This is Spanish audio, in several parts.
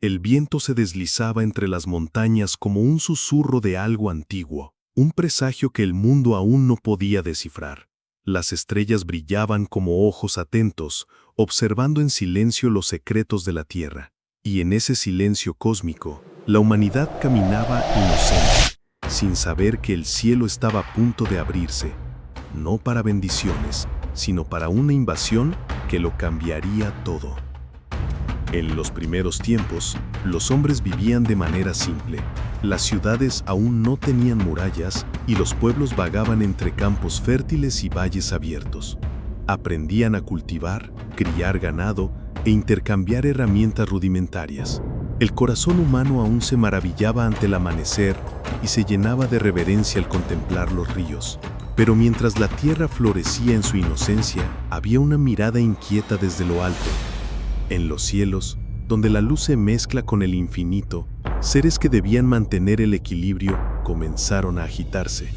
El viento se deslizaba entre las montañas como un susurro de algo antiguo, un presagio que el mundo aún no podía descifrar. Las estrellas brillaban como ojos atentos, observando en silencio los secretos de la Tierra. Y en ese silencio cósmico, la humanidad caminaba inocente, sin saber que el cielo estaba a punto de abrirse, no para bendiciones, sino para una invasión que lo cambiaría todo. En los primeros tiempos, los hombres vivían de manera simple. Las ciudades aún no tenían murallas y los pueblos vagaban entre campos fértiles y valles abiertos. Aprendían a cultivar, criar ganado e intercambiar herramientas rudimentarias. El corazón humano aún se maravillaba ante el amanecer y se llenaba de reverencia al contemplar los ríos. Pero mientras la tierra florecía en su inocencia, había una mirada inquieta desde lo alto. En los cielos, donde la luz se mezcla con el infinito, seres que debían mantener el equilibrio comenzaron a agitarse.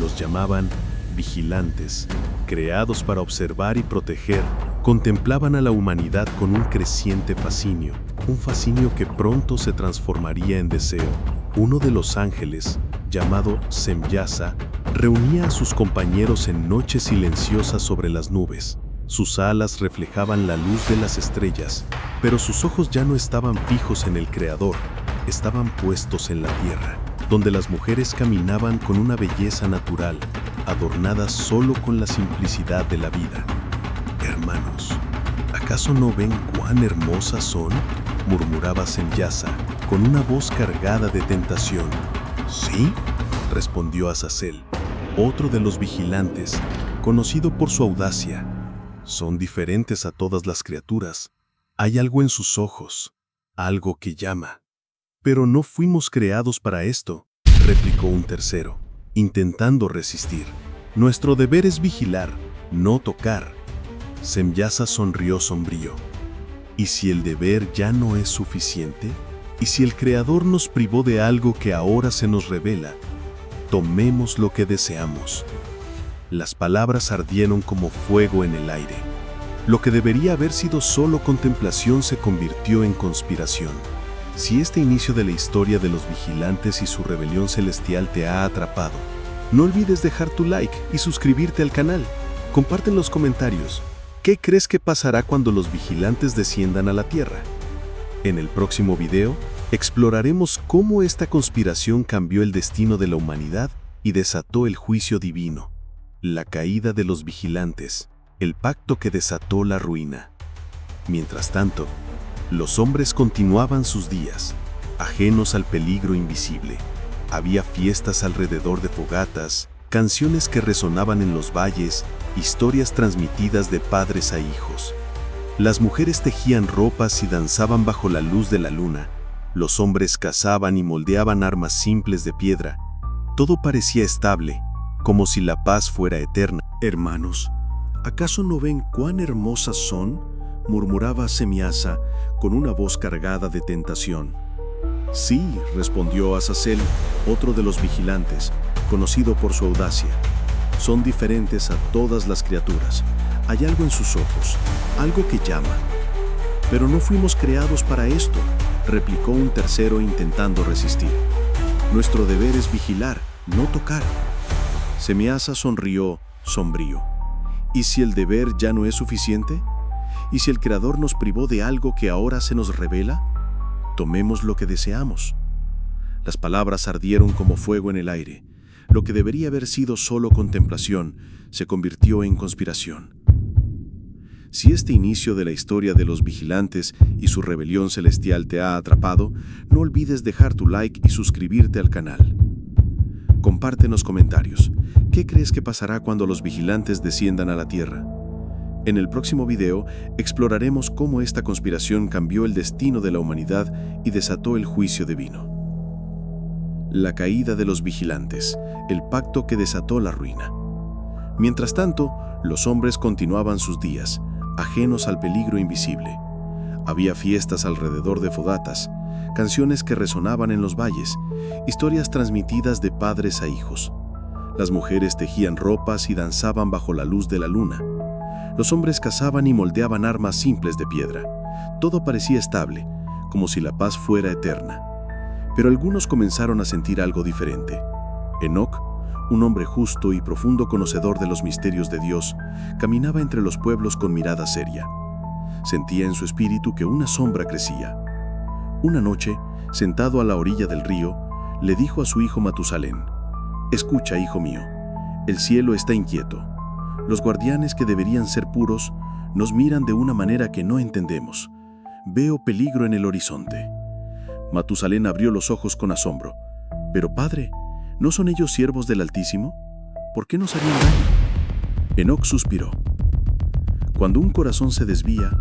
Los llamaban vigilantes, creados para observar y proteger. Contemplaban a la humanidad con un creciente fascinio, un fascinio que pronto se transformaría en deseo. Uno de los ángeles, llamado Semyasa, reunía a sus compañeros en noches silenciosas sobre las nubes. Sus alas reflejaban la luz de las estrellas, pero sus ojos ya no estaban fijos en el Creador, estaban puestos en la tierra, donde las mujeres caminaban con una belleza natural, adornadas solo con la simplicidad de la vida. Hermanos, ¿acaso no ven cuán hermosas son?, murmuraba Semyasa, con una voz cargada de tentación. ¿Sí?, respondió Azazel, otro de los vigilantes, conocido por su audacia. Son diferentes a todas las criaturas. Hay algo en sus ojos, algo que llama. Pero no fuimos creados para esto, replicó un tercero, intentando resistir. Nuestro deber es vigilar, no tocar. Semyasa sonrió sombrío. ¿Y si el deber ya no es suficiente? ¿Y si el Creador nos privó de algo que ahora se nos revela? Tomemos lo que deseamos. Las palabras ardieron como fuego en el aire. Lo que debería haber sido solo contemplación se convirtió en conspiración. Si este inicio de la historia de los vigilantes y su rebelión celestial te ha atrapado, no olvides dejar tu like y suscribirte al canal. Comparte en los comentarios. ¿Qué crees que pasará cuando los vigilantes desciendan a la Tierra? En el próximo video, exploraremos cómo esta conspiración cambió el destino de la humanidad y desató el juicio divino. La caída de los vigilantes, el pacto que desató la ruina. Mientras tanto, los hombres continuaban sus días, ajenos al peligro invisible. Había fiestas alrededor de fogatas, canciones que resonaban en los valles, historias transmitidas de padres a hijos. Las mujeres tejían ropas y danzaban bajo la luz de la luna. Los hombres cazaban y moldeaban armas simples de piedra. Todo parecía estable, como si la paz fuera eterna. Hermanos, ¿acaso no ven cuán hermosas son?, murmuraba Semyasa con una voz cargada de tentación. Sí, respondió Azazel, otro de los vigilantes, conocido por su audacia. Son diferentes a todas las criaturas. Hay algo en sus ojos, algo que llama. Pero no fuimos creados para esto, replicó un tercero intentando resistir. Nuestro deber es vigilar, no tocar. Semyasa sonrió, sombrío. ¿Y si el deber ya no es suficiente? ¿Y si el Creador nos privó de algo que ahora se nos revela? Tomemos lo que deseamos. Las palabras ardieron como fuego en el aire. Lo que debería haber sido solo contemplación se convirtió en conspiración. Si este inicio de la historia de los vigilantes y su rebelión celestial te ha atrapado, no olvides dejar tu like y suscribirte al canal. Comparte en los comentarios. ¿Qué crees que pasará cuando los vigilantes desciendan a la Tierra? En el próximo video, exploraremos cómo esta conspiración cambió el destino de la humanidad y desató el juicio divino. La caída de los vigilantes, el pacto que desató la ruina. Mientras tanto, los hombres continuaban sus días, ajenos al peligro invisible. Había fiestas alrededor de fogatas, canciones que resonaban en los valles, historias transmitidas de padres a hijos. Las mujeres tejían ropas y danzaban bajo la luz de la luna. Los hombres cazaban y moldeaban armas simples de piedra. Todo parecía estable, como si la paz fuera eterna. Pero algunos comenzaron a sentir algo diferente. Enoc, un hombre justo y profundo conocedor de los misterios de Dios, caminaba entre los pueblos con mirada seria. Sentía en su espíritu que una sombra crecía. Una noche, sentado a la orilla del río, le dijo a su hijo Matusalén: «Escucha, hijo mío, el cielo está inquieto. Los guardianes que deberían ser puros nos miran de una manera que no entendemos. Veo peligro en el horizonte». Matusalén abrió los ojos con asombro. «Pero padre, ¿no son ellos siervos del Altísimo? ¿Por qué nos harían daño?». Enoc suspiró. Cuando un corazón se desvía,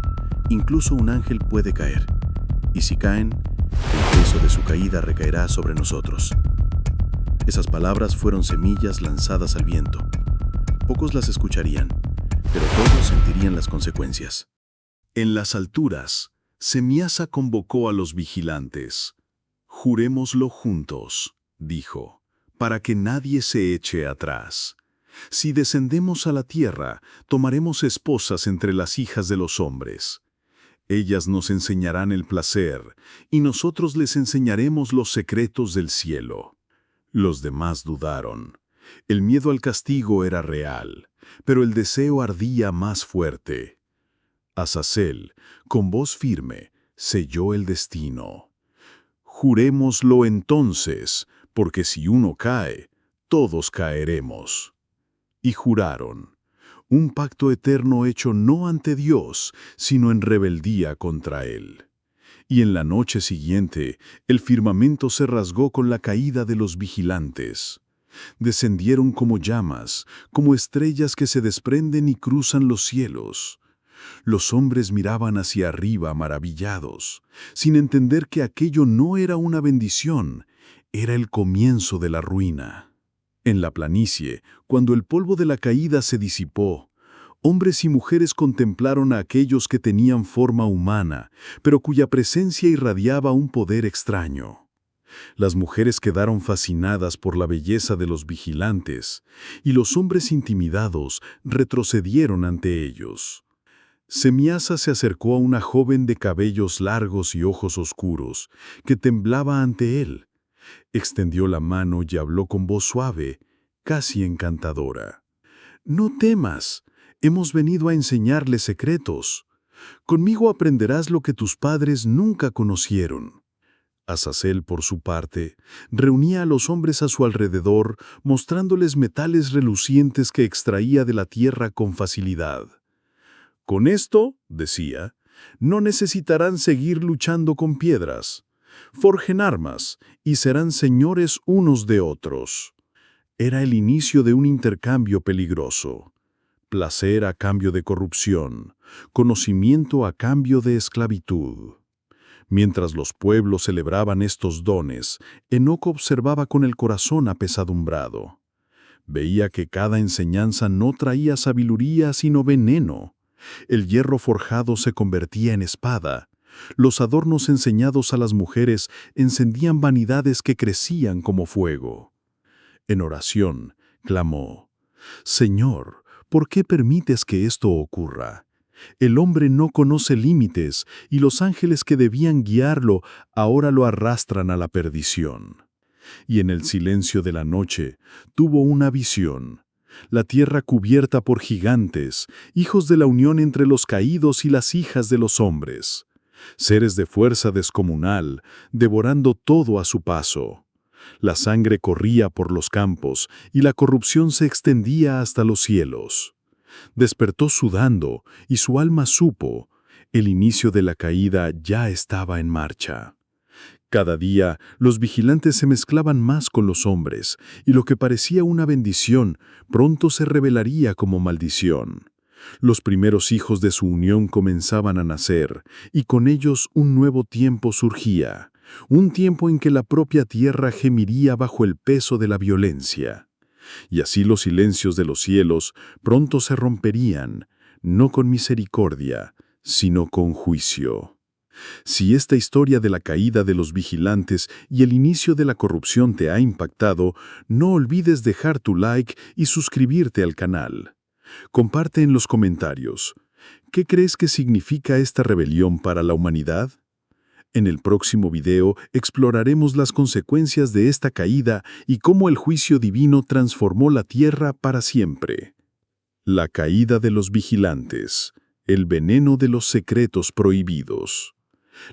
incluso un ángel puede caer. Y si caen, el peso de su caída recaerá sobre nosotros. Esas palabras fueron semillas lanzadas al viento. Pocos las escucharían, pero todos sentirían las consecuencias. En las alturas, Semiasa convocó a los vigilantes. «Jurémoslo juntos», dijo, «para que nadie se eche atrás. Si descendemos a la tierra, tomaremos esposas entre las hijas de los hombres. Ellas nos enseñarán el placer, y nosotros les enseñaremos los secretos del cielo». Los demás dudaron. El miedo al castigo era real, pero el deseo ardía más fuerte. Azazel, con voz firme, selló el destino. «Jurémoslo entonces, porque si uno cae, todos caeremos». Y juraron, un pacto eterno hecho no ante Dios, sino en rebeldía contra Él. Y en la noche siguiente, el firmamento se rasgó con la caída de los vigilantes. Descendieron como llamas, como estrellas que se desprenden y cruzan los cielos. Los hombres miraban hacia arriba maravillados, sin entender que aquello no era una bendición, era el comienzo de la ruina. En la planicie, cuando el polvo de la caída se disipó, hombres y mujeres contemplaron a aquellos que tenían forma humana, pero cuya presencia irradiaba un poder extraño. Las mujeres quedaron fascinadas por la belleza de los vigilantes, y los hombres intimidados retrocedieron ante ellos. Semiasa se acercó a una joven de cabellos largos y ojos oscuros, que temblaba ante él. Extendió la mano y habló con voz suave, casi encantadora. «No temas, hemos venido a enseñarle secretos. Conmigo aprenderás lo que tus padres nunca conocieron». Azazel, por su parte, reunía a los hombres a su alrededor, mostrándoles metales relucientes que extraía de la tierra con facilidad. «Con esto», decía, «no necesitarán seguir luchando con piedras. Forjen armas y serán señores unos de otros». Era el inicio de un intercambio peligroso. Placer a cambio de corrupción, conocimiento a cambio de esclavitud. Mientras los pueblos celebraban estos dones, Enoc observaba con el corazón apesadumbrado. Veía que cada enseñanza no traía sabiduría sino veneno. El hierro forjado se convertía en espada. Los adornos enseñados a las mujeres encendían vanidades que crecían como fuego. En oración, clamó: «Señor, ¿por qué permites que esto ocurra? El hombre no conoce límites y los ángeles que debían guiarlo ahora lo arrastran a la perdición». Y en el silencio de la noche tuvo una visión. La tierra cubierta por gigantes, hijos de la unión entre los caídos y las hijas de los hombres. Seres de fuerza descomunal, devorando todo a su paso. La sangre corría por los campos y la corrupción se extendía hasta los cielos. Despertó sudando y su alma supo, el inicio de la caída ya estaba en marcha. Cada día los vigilantes se mezclaban más con los hombres y lo que parecía una bendición pronto se revelaría como maldición. Los primeros hijos de su unión comenzaban a nacer y con ellos un nuevo tiempo surgía. Un tiempo en que la propia tierra gemiría bajo el peso de la violencia. Y así los silencios de los cielos pronto se romperían, no con misericordia, sino con juicio. Si esta historia de la caída de los vigilantes y el inicio de la corrupción te ha impactado, no olvides dejar tu like y suscribirte al canal. Comparte en los comentarios. ¿Qué crees que significa esta rebelión para la humanidad? En el próximo video exploraremos las consecuencias de esta caída y cómo el juicio divino transformó la tierra para siempre. La caída de los vigilantes, el veneno de los secretos prohibidos.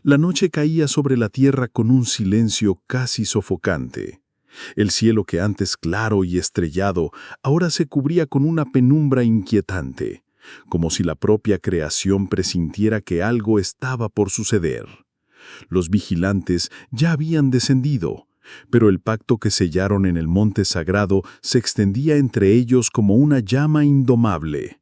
La noche caía sobre la tierra con un silencio casi sofocante. El cielo que antes claro y estrellado, ahora se cubría con una penumbra inquietante, como si la propia creación presintiera que algo estaba por suceder. Los vigilantes ya habían descendido, pero el pacto que sellaron en el monte sagrado se extendía entre ellos como una llama indomable.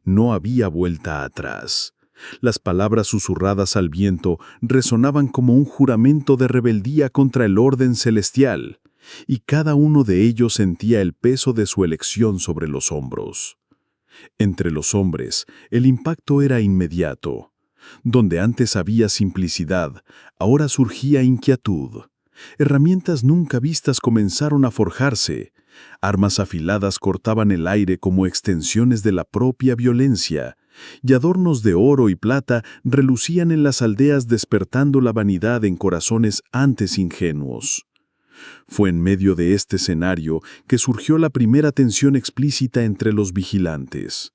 No había vuelta atrás. Las palabras susurradas al viento resonaban como un juramento de rebeldía contra el orden celestial, y cada uno de ellos sentía el peso de su elección sobre los hombros. Entre los hombres, el impacto era inmediato. Donde antes había simplicidad, ahora surgía inquietud. Herramientas nunca vistas comenzaron a forjarse. Armas afiladas cortaban el aire como extensiones de la propia violencia, y adornos de oro y plata relucían en las aldeas despertando la vanidad en corazones antes ingenuos. Fue en medio de este escenario que surgió la primera tensión explícita entre los vigilantes.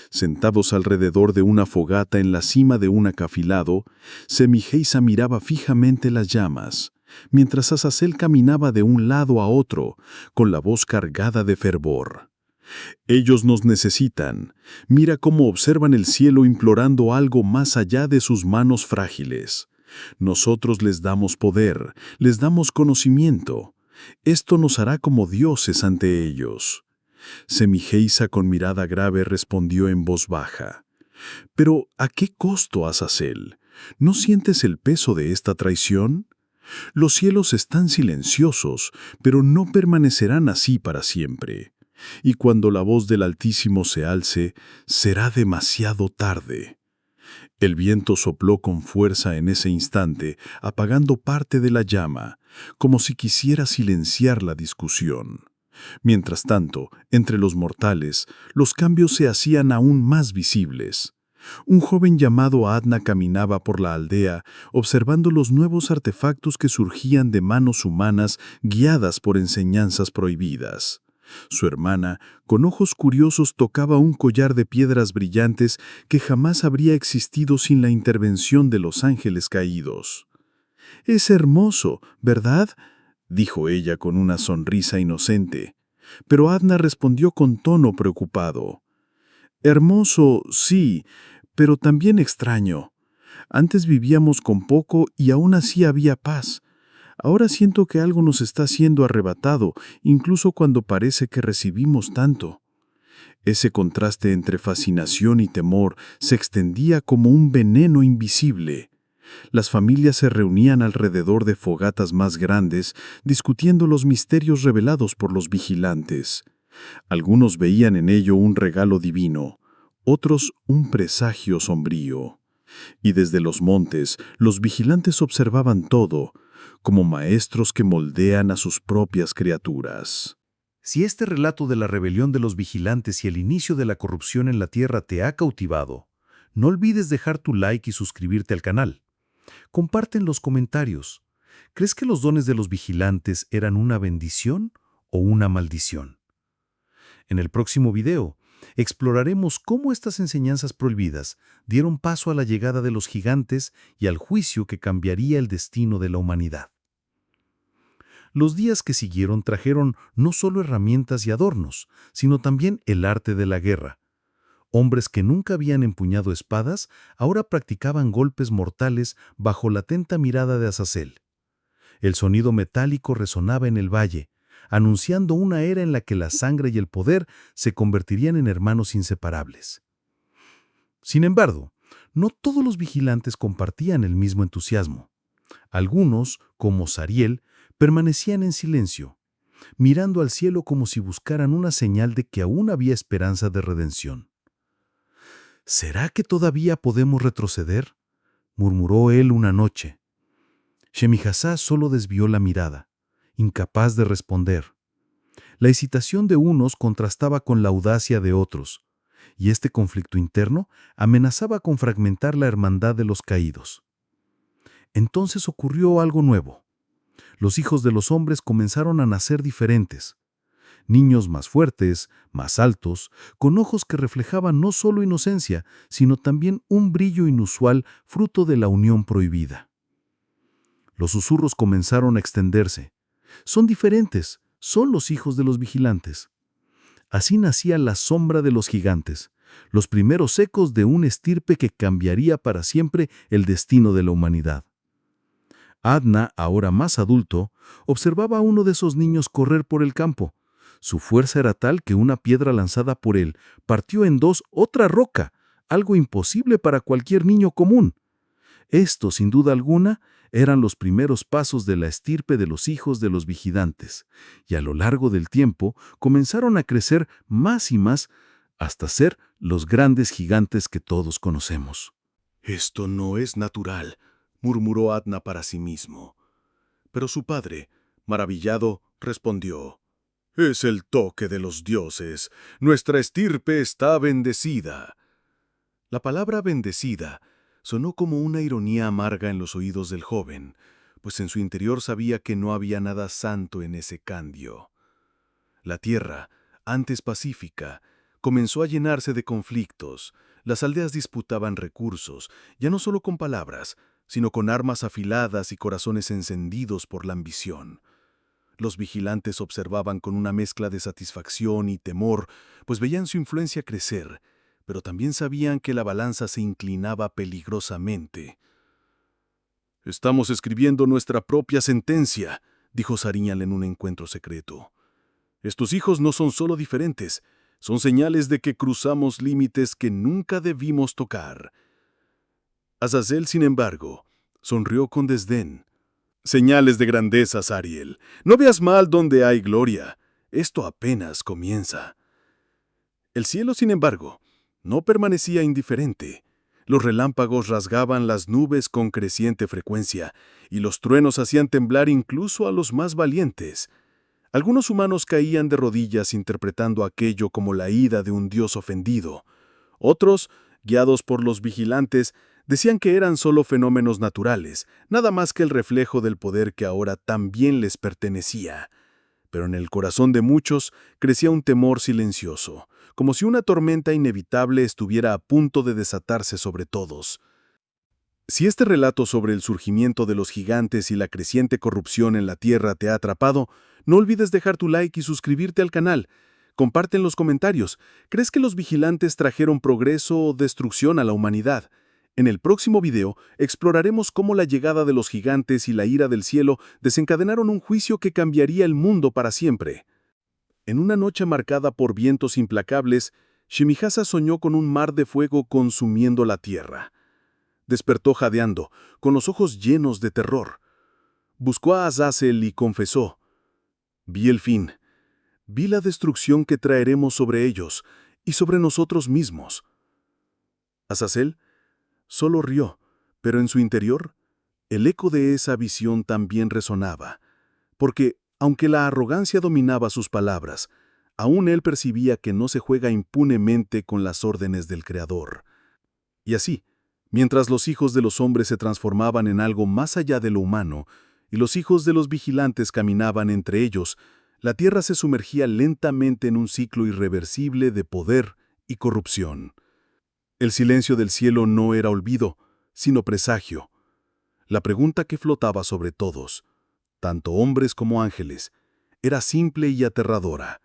Sentados alrededor de una fogata en la cima de un acafilado, Semiheisa miraba fijamente las llamas, mientras Azazel caminaba de un lado a otro, con la voz cargada de fervor. «Ellos nos necesitan. Mira cómo observan el cielo implorando algo más allá de sus manos frágiles. Nosotros les damos poder, les damos conocimiento. Esto nos hará como dioses ante ellos». Semiheisa con mirada grave respondió en voz baja. «¿Pero a qué costo, Azazel? ¿No sientes el peso de esta traición? Los cielos están silenciosos, pero no permanecerán así para siempre. Y cuando la voz del Altísimo se alce, será demasiado tarde». El viento sopló con fuerza en ese instante, apagando parte de la llama, como si quisiera silenciar la discusión. Mientras tanto, entre los mortales, los cambios se hacían aún más visibles. Un joven llamado Adna caminaba por la aldea, observando los nuevos artefactos que surgían de manos humanas guiadas por enseñanzas prohibidas. Su hermana, con ojos curiosos, tocaba un collar de piedras brillantes que jamás habría existido sin la intervención de los ángeles caídos. «Es hermoso, ¿verdad?», dijo ella con una sonrisa inocente. Pero Adna respondió con tono preocupado. «Hermoso, sí, pero también extraño. Antes vivíamos con poco y aún así había paz. Ahora siento que algo nos está siendo arrebatado, incluso cuando parece que recibimos tanto». Ese contraste entre fascinación y temor se extendía como un veneno invisible. Las familias se reunían alrededor de fogatas más grandes, discutiendo los misterios revelados por los vigilantes. Algunos veían en ello un regalo divino, otros un presagio sombrío. Y desde los montes, los vigilantes observaban todo, como maestros que moldean a sus propias criaturas. Si este relato de la rebelión de los vigilantes y el inicio de la corrupción en la tierra te ha cautivado, no olvides dejar tu like y suscribirte al canal. Comparte en los comentarios. ¿Crees que los dones de los vigilantes eran una bendición o una maldición? En el próximo video, exploraremos cómo estas enseñanzas prohibidas dieron paso a la llegada de los gigantes y al juicio que cambiaría el destino de la humanidad. Los días que siguieron trajeron no solo herramientas y adornos, sino también el arte de la guerra. Hombres que nunca habían empuñado espadas, ahora practicaban golpes mortales bajo la atenta mirada de Azazel. El sonido metálico resonaba en el valle, anunciando una era en la que la sangre y el poder se convertirían en hermanos inseparables. Sin embargo, no todos los vigilantes compartían el mismo entusiasmo. Algunos, como Sariel, permanecían en silencio, mirando al cielo como si buscaran una señal de que aún había esperanza de redención. «¿Será que todavía podemos retroceder?», murmuró él una noche. Shemihasá solo desvió la mirada, incapaz de responder. La excitación de unos contrastaba con la audacia de otros, y este conflicto interno amenazaba con fragmentar la hermandad de los caídos. Entonces ocurrió algo nuevo. Los hijos de los hombres comenzaron a nacer diferentes. Niños más fuertes, más altos, con ojos que reflejaban no solo inocencia, sino también un brillo inusual fruto de la unión prohibida. Los susurros comenzaron a extenderse. Son diferentes, son los hijos de los vigilantes. Así nacía la sombra de los gigantes, los primeros ecos de una estirpe que cambiaría para siempre el destino de la humanidad. Adna, ahora más adulto, observaba a uno de esos niños correr por el campo. Su fuerza era tal que una piedra lanzada por él partió en dos otra roca, algo imposible para cualquier niño común. Esto, sin duda alguna, eran los primeros pasos de la estirpe de los hijos de los vigilantes, y a lo largo del tiempo comenzaron a crecer más y más hasta ser los grandes gigantes que todos conocemos. «Esto no es natural», murmuró Adna para sí mismo. Pero su padre, maravillado, respondió: «Es el toque de los dioses. Nuestra estirpe está bendecida». La palabra bendecida sonó como una ironía amarga en los oídos del joven, pues en su interior sabía que no había nada santo en ese cambio. La tierra, antes pacífica, comenzó a llenarse de conflictos. Las aldeas disputaban recursos, ya no solo con palabras, sino con armas afiladas y corazones encendidos por la ambición. Los vigilantes observaban con una mezcla de satisfacción y temor, pues veían su influencia crecer, pero también sabían que la balanza se inclinaba peligrosamente. «Estamos escribiendo nuestra propia sentencia», dijo Sariñal en un encuentro secreto. «Estos hijos no son solo diferentes, son señales de que cruzamos límites que nunca debimos tocar». Azazel, sin embargo, sonrió con desdén. «Señales de grandeza, Sariel. No veas mal donde hay gloria. Esto apenas comienza». El cielo, sin embargo, no permanecía indiferente. Los relámpagos rasgaban las nubes con creciente frecuencia, y los truenos hacían temblar incluso a los más valientes. Algunos humanos caían de rodillas interpretando aquello como la ira de un dios ofendido. Otros, guiados por los vigilantes, decían que eran solo fenómenos naturales, nada más que el reflejo del poder que ahora también les pertenecía. Pero en el corazón de muchos crecía un temor silencioso, como si una tormenta inevitable estuviera a punto de desatarse sobre todos. Si este relato sobre el surgimiento de los gigantes y la creciente corrupción en la Tierra te ha atrapado, no olvides dejar tu like y suscribirte al canal. Comparte en los comentarios. ¿Crees que los vigilantes trajeron progreso o destrucción a la humanidad? En el próximo video exploraremos cómo la llegada de los gigantes y la ira del cielo desencadenaron un juicio que cambiaría el mundo para siempre. En una noche marcada por vientos implacables, Shemijasa soñó con un mar de fuego consumiendo la tierra. Despertó jadeando, con los ojos llenos de terror. Buscó a Azazel y confesó: «Vi el fin. Vi la destrucción que traeremos sobre ellos y sobre nosotros mismos». Azazel solo rió, pero en su interior, el eco de esa visión también resonaba, porque, aunque la arrogancia dominaba sus palabras, aún él percibía que no se juega impunemente con las órdenes del Creador. Y así, mientras los hijos de los hombres se transformaban en algo más allá de lo humano, y los hijos de los vigilantes caminaban entre ellos, la tierra se sumergía lentamente en un ciclo irreversible de poder y corrupción. El silencio del cielo no era olvido, sino presagio. La pregunta que flotaba sobre todos, tanto hombres como ángeles, era simple y aterradora.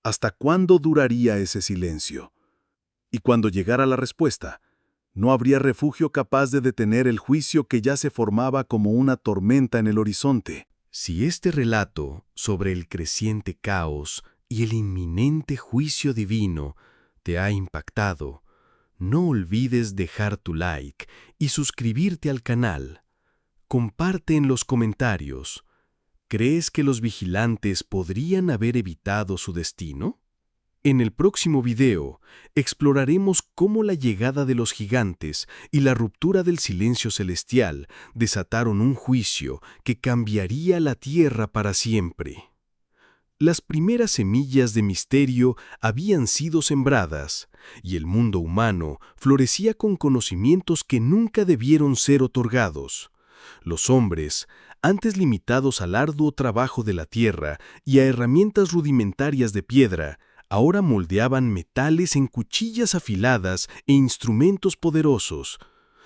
¿Hasta cuándo duraría ese silencio? Y cuando llegara la respuesta, no habría refugio capaz de detener el juicio que ya se formaba como una tormenta en el horizonte. Si este relato sobre el creciente caos y el inminente juicio divino te ha impactado, no olvides dejar tu like y suscribirte al canal. Comparte en los comentarios. ¿Crees que los vigilantes podrían haber evitado su destino? En el próximo video, exploraremos cómo la llegada de los gigantes y la ruptura del silencio celestial desataron un juicio que cambiaría la tierra para siempre. Las primeras semillas de misterio habían sido sembradas, y el mundo humano florecía con conocimientos que nunca debieron ser otorgados. Los hombres, antes limitados al arduo trabajo de la tierra y a herramientas rudimentarias de piedra, ahora moldeaban metales en cuchillas afiladas e instrumentos poderosos.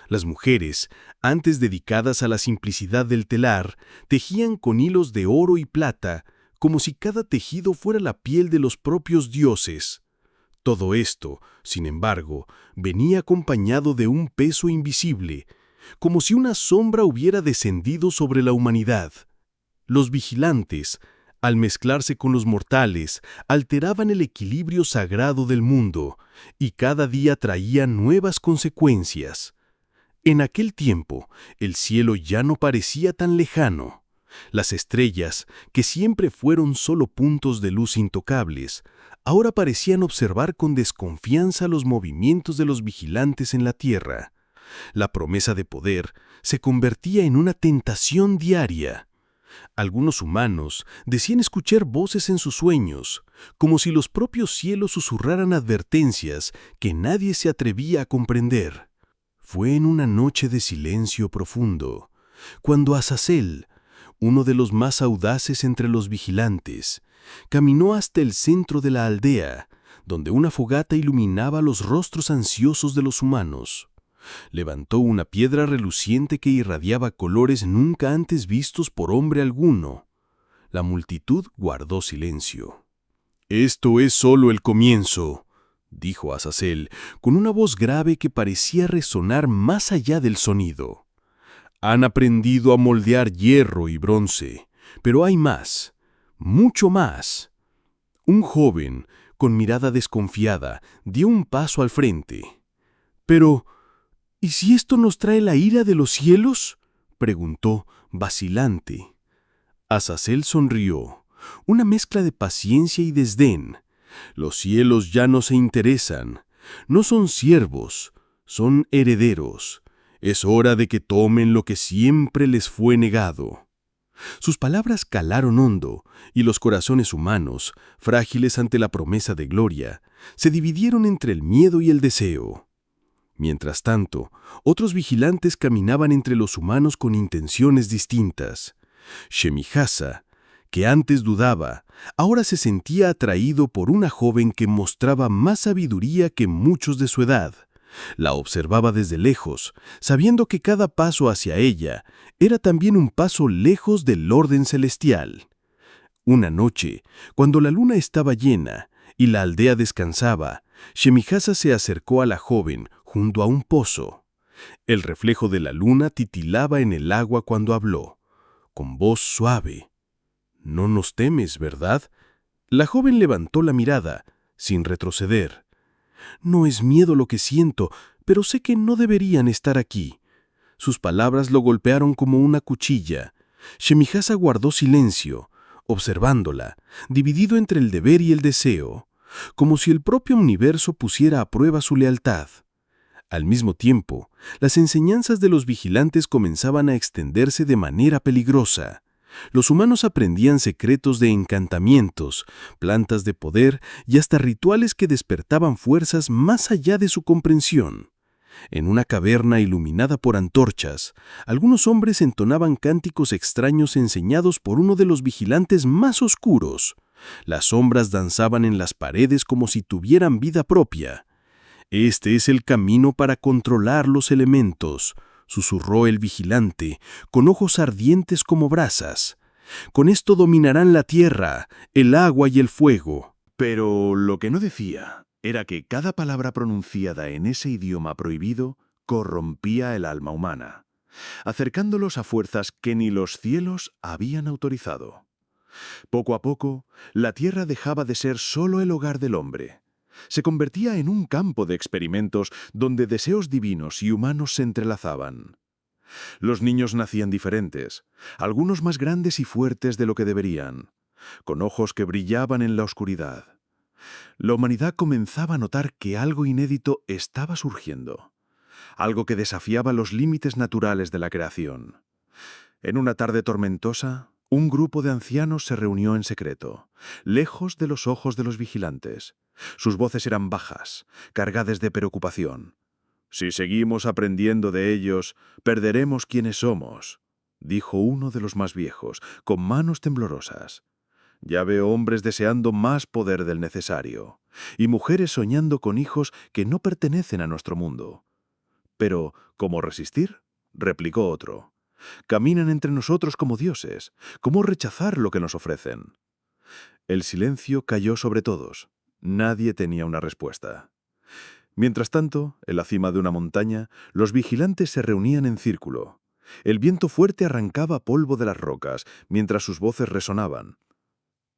Las mujeres, antes dedicadas a la simplicidad del telar, tejían con hilos de oro y plata, como si cada tejido fuera la piel de los propios dioses. Todo esto, sin embargo, venía acompañado de un peso invisible, como si una sombra hubiera descendido sobre la humanidad. Los vigilantes, al mezclarse con los mortales, alteraban el equilibrio sagrado del mundo, y cada día traían nuevas consecuencias. En aquel tiempo, el cielo ya no parecía tan lejano. Las estrellas, que siempre fueron solo puntos de luz intocables, ahora parecían observar con desconfianza los movimientos de los vigilantes en la tierra. La promesa de poder se convertía en una tentación diaria. Algunos humanos decían escuchar voces en sus sueños, como si los propios cielos susurraran advertencias que nadie se atrevía a comprender. Fue en una noche de silencio profundo, cuando Azazel, uno de los más audaces entre los vigilantes, caminó hasta el centro de la aldea, donde una fogata iluminaba los rostros ansiosos de los humanos. Levantó una piedra reluciente que irradiaba colores nunca antes vistos por hombre alguno. La multitud guardó silencio. «Esto es solo el comienzo», dijo Azazel, con una voz grave que parecía resonar más allá del sonido. «Han aprendido a moldear hierro y bronce, pero hay más, mucho más». Un joven, con mirada desconfiada, dio un paso al frente. «Pero, ¿y si esto nos trae la ira de los cielos?», preguntó, vacilante. Azazel sonrió, una mezcla de paciencia y desdén. «Los cielos ya no se interesan. No son siervos, son herederos. Es hora de que tomen lo que siempre les fue negado». Sus palabras calaron hondo, y los corazones humanos, frágiles ante la promesa de gloria, se dividieron entre el miedo y el deseo. Mientras tanto, otros vigilantes caminaban entre los humanos con intenciones distintas. Shemijasa, que antes dudaba, ahora se sentía atraído por una joven que mostraba más sabiduría que muchos de su edad. La observaba desde lejos, sabiendo que cada paso hacia ella era también un paso lejos del orden celestial. Una noche, cuando la luna estaba llena y la aldea descansaba, Shemijasa se acercó a la joven junto a un pozo. El reflejo de la luna titilaba en el agua cuando habló, con voz suave. «No nos temes, ¿verdad?». La joven levantó la mirada, sin retroceder. «No es miedo lo que siento, pero sé que no deberían estar aquí». Sus palabras lo golpearon como una cuchilla. Shemijasa guardó silencio, observándola, dividido entre el deber y el deseo, como si el propio universo pusiera a prueba su lealtad. Al mismo tiempo, las enseñanzas de los vigilantes comenzaban a extenderse de manera peligrosa. Los humanos aprendían secretos de encantamientos, plantas de poder y hasta rituales que despertaban fuerzas más allá de su comprensión. En una caverna iluminada por antorchas, algunos hombres entonaban cánticos extraños enseñados por uno de los vigilantes más oscuros. Las sombras danzaban en las paredes como si tuvieran vida propia. «Este es el camino para controlar los elementos», susurró el vigilante, con ojos ardientes como brasas. «Con esto dominarán la tierra, el agua y el fuego». Pero lo que no decía era que cada palabra pronunciada en ese idioma prohibido corrompía el alma humana, acercándolos a fuerzas que ni los cielos habían autorizado. Poco a poco, la tierra dejaba de ser solo el hogar del hombre. Se convertía en un campo de experimentos donde deseos divinos y humanos se entrelazaban. Los niños nacían diferentes, algunos más grandes y fuertes de lo que deberían, con ojos que brillaban en la oscuridad. La humanidad comenzaba a notar que algo inédito estaba surgiendo, algo que desafiaba los límites naturales de la creación. En una tarde tormentosa, un grupo de ancianos se reunió en secreto, lejos de los ojos de los vigilantes. Sus voces eran bajas, cargadas de preocupación. «Si seguimos aprendiendo de ellos, perderemos quienes somos», dijo uno de los más viejos, con manos temblorosas. Ya veo hombres deseando más poder del necesario, y mujeres soñando con hijos que no pertenecen a nuestro mundo. Pero, ¿cómo resistir?, replicó otro. Caminan entre nosotros como dioses. ¿Cómo rechazar lo que nos ofrecen? El silencio cayó sobre todos. Nadie tenía una respuesta. Mientras tanto, en la cima de una montaña, los vigilantes se reunían en círculo. El viento fuerte arrancaba polvo de las rocas, mientras sus voces resonaban.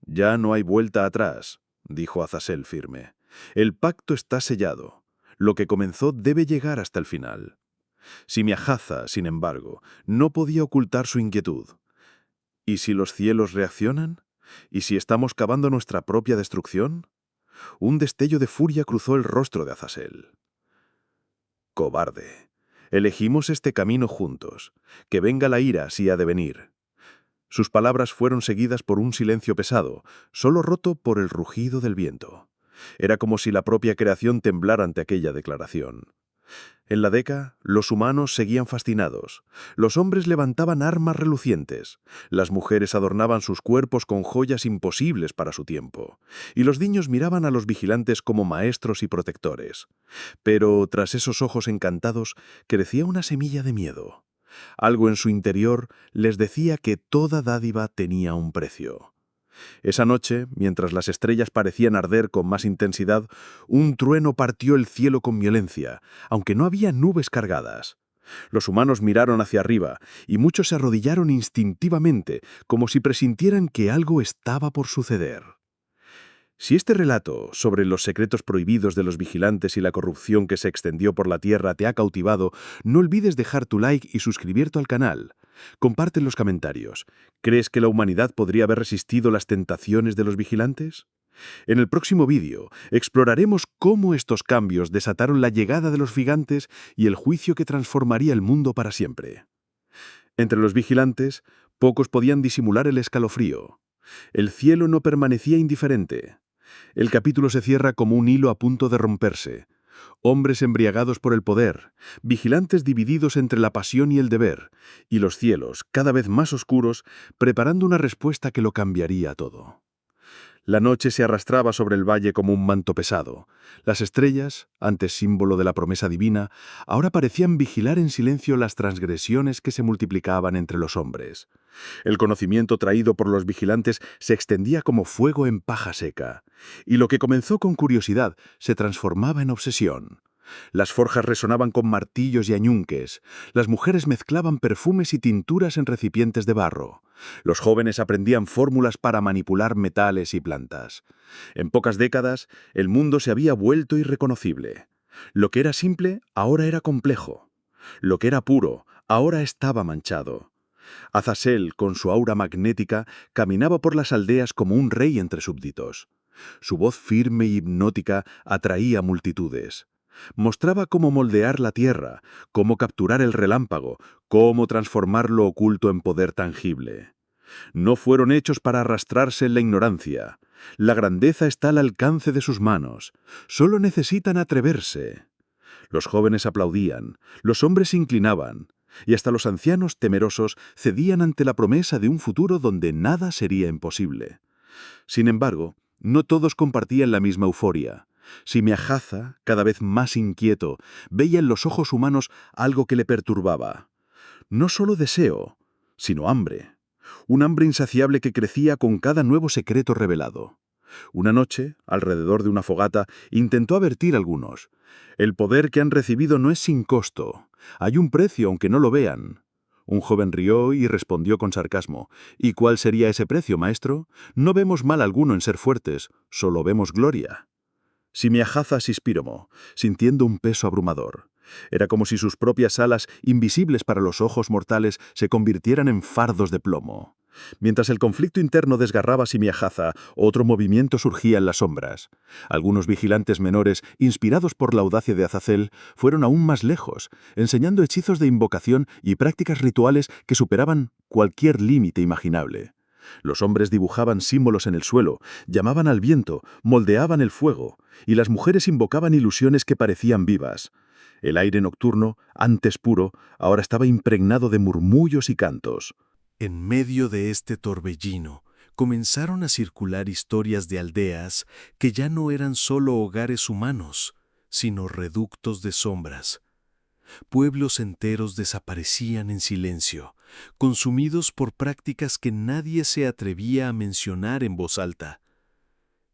«Ya no hay vuelta atrás», dijo Azazel firme. «El pacto está sellado. Lo que comenzó debe llegar hasta el final». Simiajaza, sin embargo, no podía ocultar su inquietud. ¿Y si los cielos reaccionan? ¿Y si estamos cavando nuestra propia destrucción? Un destello de furia cruzó el rostro de Azazel. «Cobarde. Elegimos este camino juntos. Que venga la ira si ha de venir». Sus palabras fueron seguidas por un silencio pesado, solo roto por el rugido del viento. Era como si la propia creación temblara ante aquella declaración. En la Deca, los humanos seguían fascinados. Los hombres levantaban armas relucientes. Las mujeres adornaban sus cuerpos con joyas imposibles para su tiempo. Y los niños miraban a los vigilantes como maestros y protectores. Pero tras esos ojos encantados crecía una semilla de miedo. Algo en su interior les decía que toda dádiva tenía un precio. Esa noche, mientras las estrellas parecían arder con más intensidad, un trueno partió el cielo con violencia, aunque no había nubes cargadas. Los humanos miraron hacia arriba, y muchos se arrodillaron instintivamente, como si presintieran que algo estaba por suceder. Si este relato sobre los secretos prohibidos de los vigilantes y la corrupción que se extendió por la Tierra te ha cautivado, no olvides dejar tu like y suscribirte al canal. Comparte en los comentarios. ¿Crees que la humanidad podría haber resistido las tentaciones de los vigilantes? En el próximo vídeo exploraremos cómo estos cambios desataron la llegada de los gigantes y el juicio que transformaría el mundo para siempre. Entre los vigilantes, pocos podían disimular el escalofrío. El cielo no permanecía indiferente. El capítulo se cierra como un hilo a punto de romperse. Hombres embriagados por el poder, vigilantes divididos entre la pasión y el deber, y los cielos, cada vez más oscuros, preparando una respuesta que lo cambiaría todo. La noche se arrastraba sobre el valle como un manto pesado. Las estrellas, antes símbolo de la promesa divina, ahora parecían vigilar en silencio las transgresiones que se multiplicaban entre los hombres. El conocimiento traído por los vigilantes se extendía como fuego en paja seca, y lo que comenzó con curiosidad se transformaba en obsesión. Las forjas resonaban con martillos y añunques, las mujeres mezclaban perfumes y tinturas en recipientes de barro, los jóvenes aprendían fórmulas para manipular metales y plantas. En pocas décadas, el mundo se había vuelto irreconocible. Lo que era simple, ahora era complejo. Lo que era puro, ahora estaba manchado. Azazel, con su aura magnética, caminaba por las aldeas como un rey entre súbditos. Su voz firme y hipnótica atraía multitudes. Mostraba cómo moldear la tierra, cómo capturar el relámpago, cómo transformar lo oculto en poder tangible. No fueron hechos para arrastrarse en la ignorancia. La grandeza está al alcance de sus manos. Solo necesitan atreverse. Los jóvenes aplaudían, los hombres se inclinaban, y hasta los ancianos temerosos cedían ante la promesa de un futuro donde nada sería imposible. Sin embargo, no todos compartían la misma euforia. Simiajaza, cada vez más inquieto, veía en los ojos humanos algo que le perturbaba. No solo deseo, sino hambre. Un hambre insaciable que crecía con cada nuevo secreto revelado. Una noche, alrededor de una fogata, intentó advertir a algunos. El poder que han recibido no es sin costo. Hay un precio aunque no lo vean. Un joven rió y respondió con sarcasmo. ¿Y cuál sería ese precio, maestro? No vemos mal alguno en ser fuertes, solo vemos gloria. Simiajaza Sispíromo, sintiendo un peso abrumador. Era como si sus propias alas, invisibles para los ojos mortales, se convirtieran en fardos de plomo. Mientras el conflicto interno desgarraba a Simiajaza, otro movimiento surgía en las sombras. Algunos vigilantes menores, inspirados por la audacia de Azazel, fueron aún más lejos, enseñando hechizos de invocación y prácticas rituales que superaban cualquier límite imaginable. Los hombres dibujaban símbolos en el suelo, llamaban al viento, moldeaban el fuego, y las mujeres invocaban ilusiones que parecían vivas. El aire nocturno, antes puro, ahora estaba impregnado de murmullos y cantos. En medio de este torbellino, comenzaron a circular historias de aldeas que ya no eran solo hogares humanos, sino reductos de sombras. Pueblos enteros desaparecían en silencio, consumidos por prácticas que nadie se atrevía a mencionar en voz alta.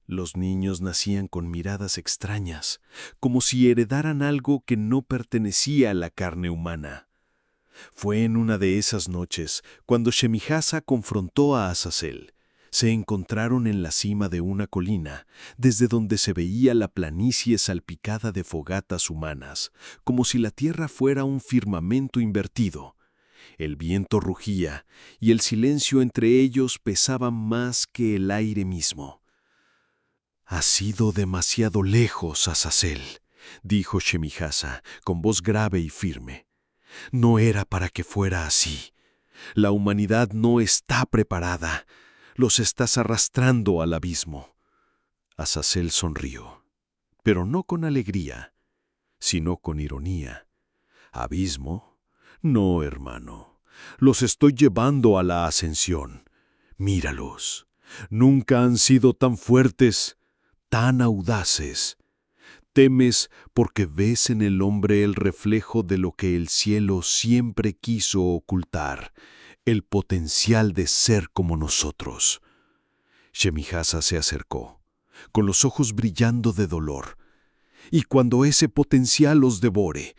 Los niños nacían con miradas extrañas, como si heredaran algo que no pertenecía a la carne humana. Fue en una de esas noches cuando Shemijasa confrontó a Azazel. Se encontraron en la cima de una colina, desde donde se veía la planicie salpicada de fogatas humanas, como si la tierra fuera un firmamento invertido. El viento rugía, y el silencio entre ellos pesaba más que el aire mismo. «Has ido demasiado lejos, Azazel», dijo Shemijasa, con voz grave y firme. «No era para que fuera así. La humanidad no está preparada. Los estás arrastrando al abismo». Azazel sonrió, pero no con alegría, sino con ironía. «¿Abismo? No, hermano. Los estoy llevando a la ascensión. Míralos. Nunca han sido tan fuertes, tan audaces. Temes porque ves en el hombre el reflejo de lo que el cielo siempre quiso ocultar, el potencial de ser como nosotros». Shemijasa se acercó, con los ojos brillando de dolor. «Y cuando ese potencial los devore,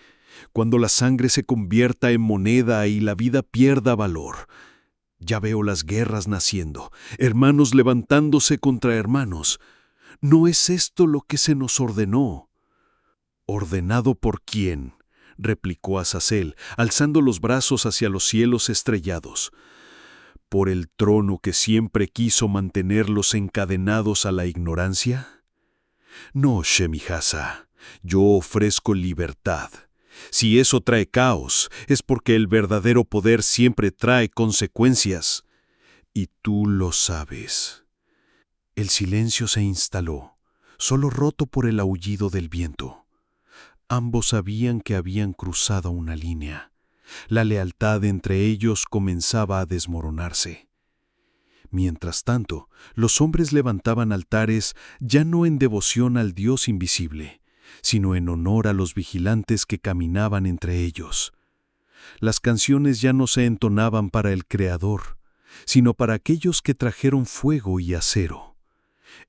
cuando la sangre se convierta en moneda y la vida pierda valor, ya veo las guerras naciendo, hermanos levantándose contra hermanos. ¿No es esto lo que se nos ordenó?» «¿Ordenado por quién?», replicó Azazel, alzando los brazos hacia los cielos estrellados. «¿Por el trono que siempre quiso mantenerlos encadenados a la ignorancia? No, Shemijasa, yo ofrezco libertad. Si eso trae caos, es porque el verdadero poder siempre trae consecuencias. Y tú lo sabes». El silencio se instaló, solo roto por el aullido del viento. Ambos sabían que habían cruzado una línea. La lealtad entre ellos comenzaba a desmoronarse. Mientras tanto, los hombres levantaban altares ya no en devoción al Dios invisible, sino en honor a los vigilantes que caminaban entre ellos. Las canciones ya no se entonaban para el Creador, sino para aquellos que trajeron fuego y acero.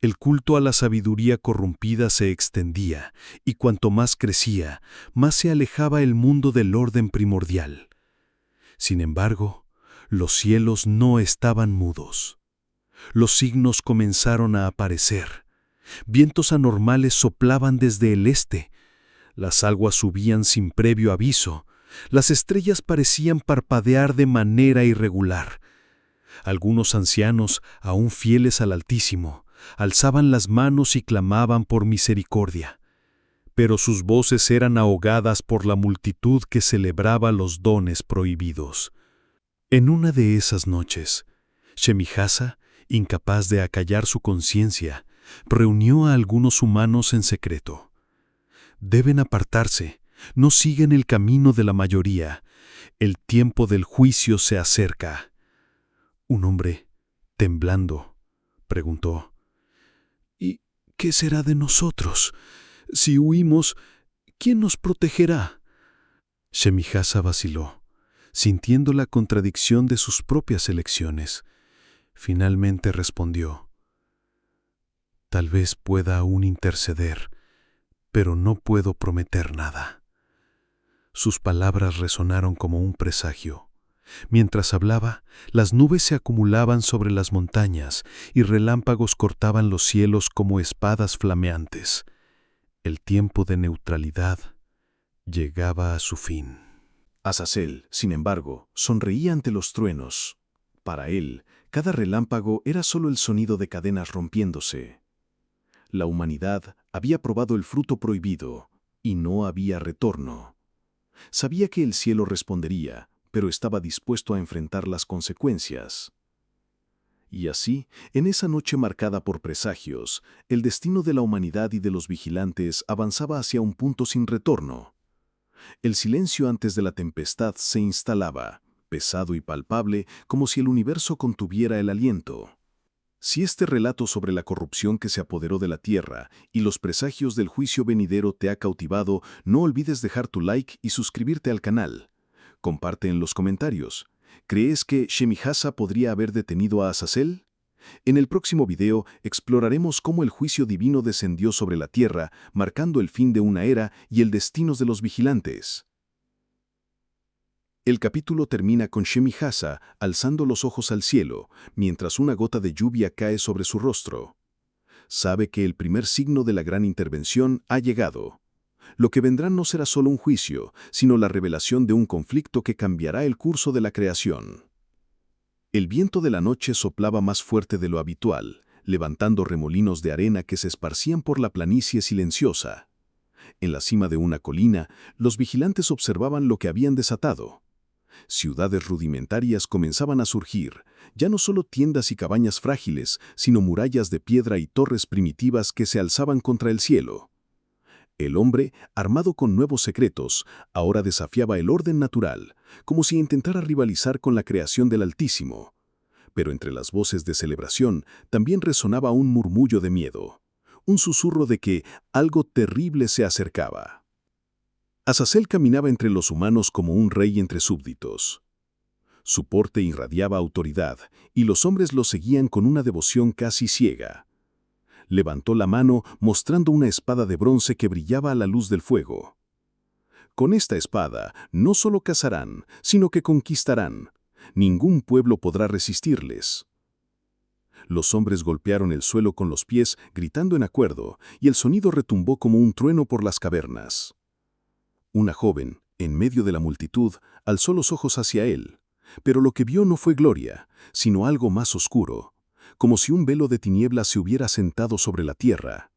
El culto a la sabiduría corrompida se extendía, y cuanto más crecía, más se alejaba el mundo del orden primordial. Sin embargo, los cielos no estaban mudos. Los signos comenzaron a aparecer. Vientos anormales soplaban desde el este. Las aguas subían sin previo aviso. Las estrellas parecían parpadear de manera irregular. Algunos ancianos, aún fieles al Altísimo, alzaban las manos y clamaban por misericordia. Pero sus voces eran ahogadas por la multitud que celebraba los dones prohibidos. En una de esas noches, Shemijasa, incapaz de acallar su conciencia, reunió a algunos humanos en secreto. «Deben apartarse, no sigan el camino de la mayoría. El tiempo del juicio se acerca». Un hombre, temblando, preguntó: «¿Y qué será de nosotros? Si huimos, ¿quién nos protegerá?». Shemijasa vaciló, sintiendo la contradicción de sus propias elecciones. Finalmente respondió: «Tal vez pueda aún interceder, pero no puedo prometer nada». Sus palabras resonaron como un presagio. Mientras hablaba, las nubes se acumulaban sobre las montañas y relámpagos cortaban los cielos como espadas flameantes. El tiempo de neutralidad llegaba a su fin. Azazel, sin embargo, sonreía ante los truenos. Para él, cada relámpago era solo el sonido de cadenas rompiéndose. La humanidad había probado el fruto prohibido y no había retorno. Sabía que el cielo respondería, pero estaba dispuesto a enfrentar las consecuencias. Y así, en esa noche marcada por presagios, el destino de la humanidad y de los vigilantes avanzaba hacia un punto sin retorno. El silencio antes de la tempestad se instalaba, pesado y palpable, como si el universo contuviera el aliento. Si este relato sobre la corrupción que se apoderó de la tierra y los presagios del juicio venidero te ha cautivado, no olvides dejar tu like y suscribirte al canal. Comparte en los comentarios. ¿Crees que Shemihasa podría haber detenido a Azazel? En el próximo video exploraremos cómo el juicio divino descendió sobre la tierra, marcando el fin de una era y el destino de los vigilantes. El capítulo termina con Shemihasa alzando los ojos al cielo, mientras una gota de lluvia cae sobre su rostro. Sabe que el primer signo de la gran intervención ha llegado. Lo que vendrá no será solo un juicio, sino la revelación de un conflicto que cambiará el curso de la creación. El viento de la noche soplaba más fuerte de lo habitual, levantando remolinos de arena que se esparcían por la planicie silenciosa. En la cima de una colina, los vigilantes observaban lo que habían desatado. Ciudades rudimentarias comenzaban a surgir, ya no solo tiendas y cabañas frágiles, sino murallas de piedra y torres primitivas que se alzaban contra el cielo. El hombre, armado con nuevos secretos, ahora desafiaba el orden natural, como si intentara rivalizar con la creación del Altísimo. Pero entre las voces de celebración también resonaba un murmullo de miedo, un susurro de que algo terrible se acercaba. Azazel caminaba entre los humanos como un rey entre súbditos. Su porte irradiaba autoridad, y los hombres lo seguían con una devoción casi ciega. Levantó la mano mostrando una espada de bronce que brillaba a la luz del fuego. Con esta espada no solo cazarán, sino que conquistarán. Ningún pueblo podrá resistirles. Los hombres golpearon el suelo con los pies, gritando en acuerdo, y el sonido retumbó como un trueno por las cavernas. Una joven, en medio de la multitud, alzó los ojos hacia él, pero lo que vio no fue gloria, sino algo más oscuro, como si un velo de tinieblas se hubiera sentado sobre la tierra.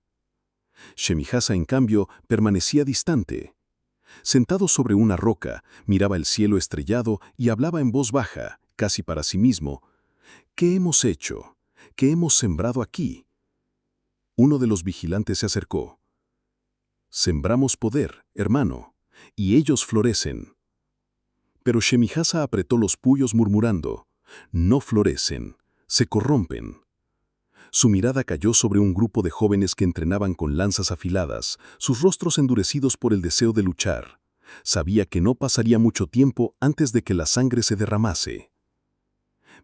Shemihasa, en cambio, permanecía distante. Sentado sobre una roca, miraba el cielo estrellado y hablaba en voz baja, casi para sí mismo. ¿Qué hemos hecho? ¿Qué hemos sembrado aquí? Uno de los vigilantes se acercó. Sembramos poder, hermano, y ellos florecen. Pero Shemihasa apretó los puños murmurando, no florecen, se corrompen. Su mirada cayó sobre un grupo de jóvenes que entrenaban con lanzas afiladas, sus rostros endurecidos por el deseo de luchar. Sabía que no pasaría mucho tiempo antes de que la sangre se derramase.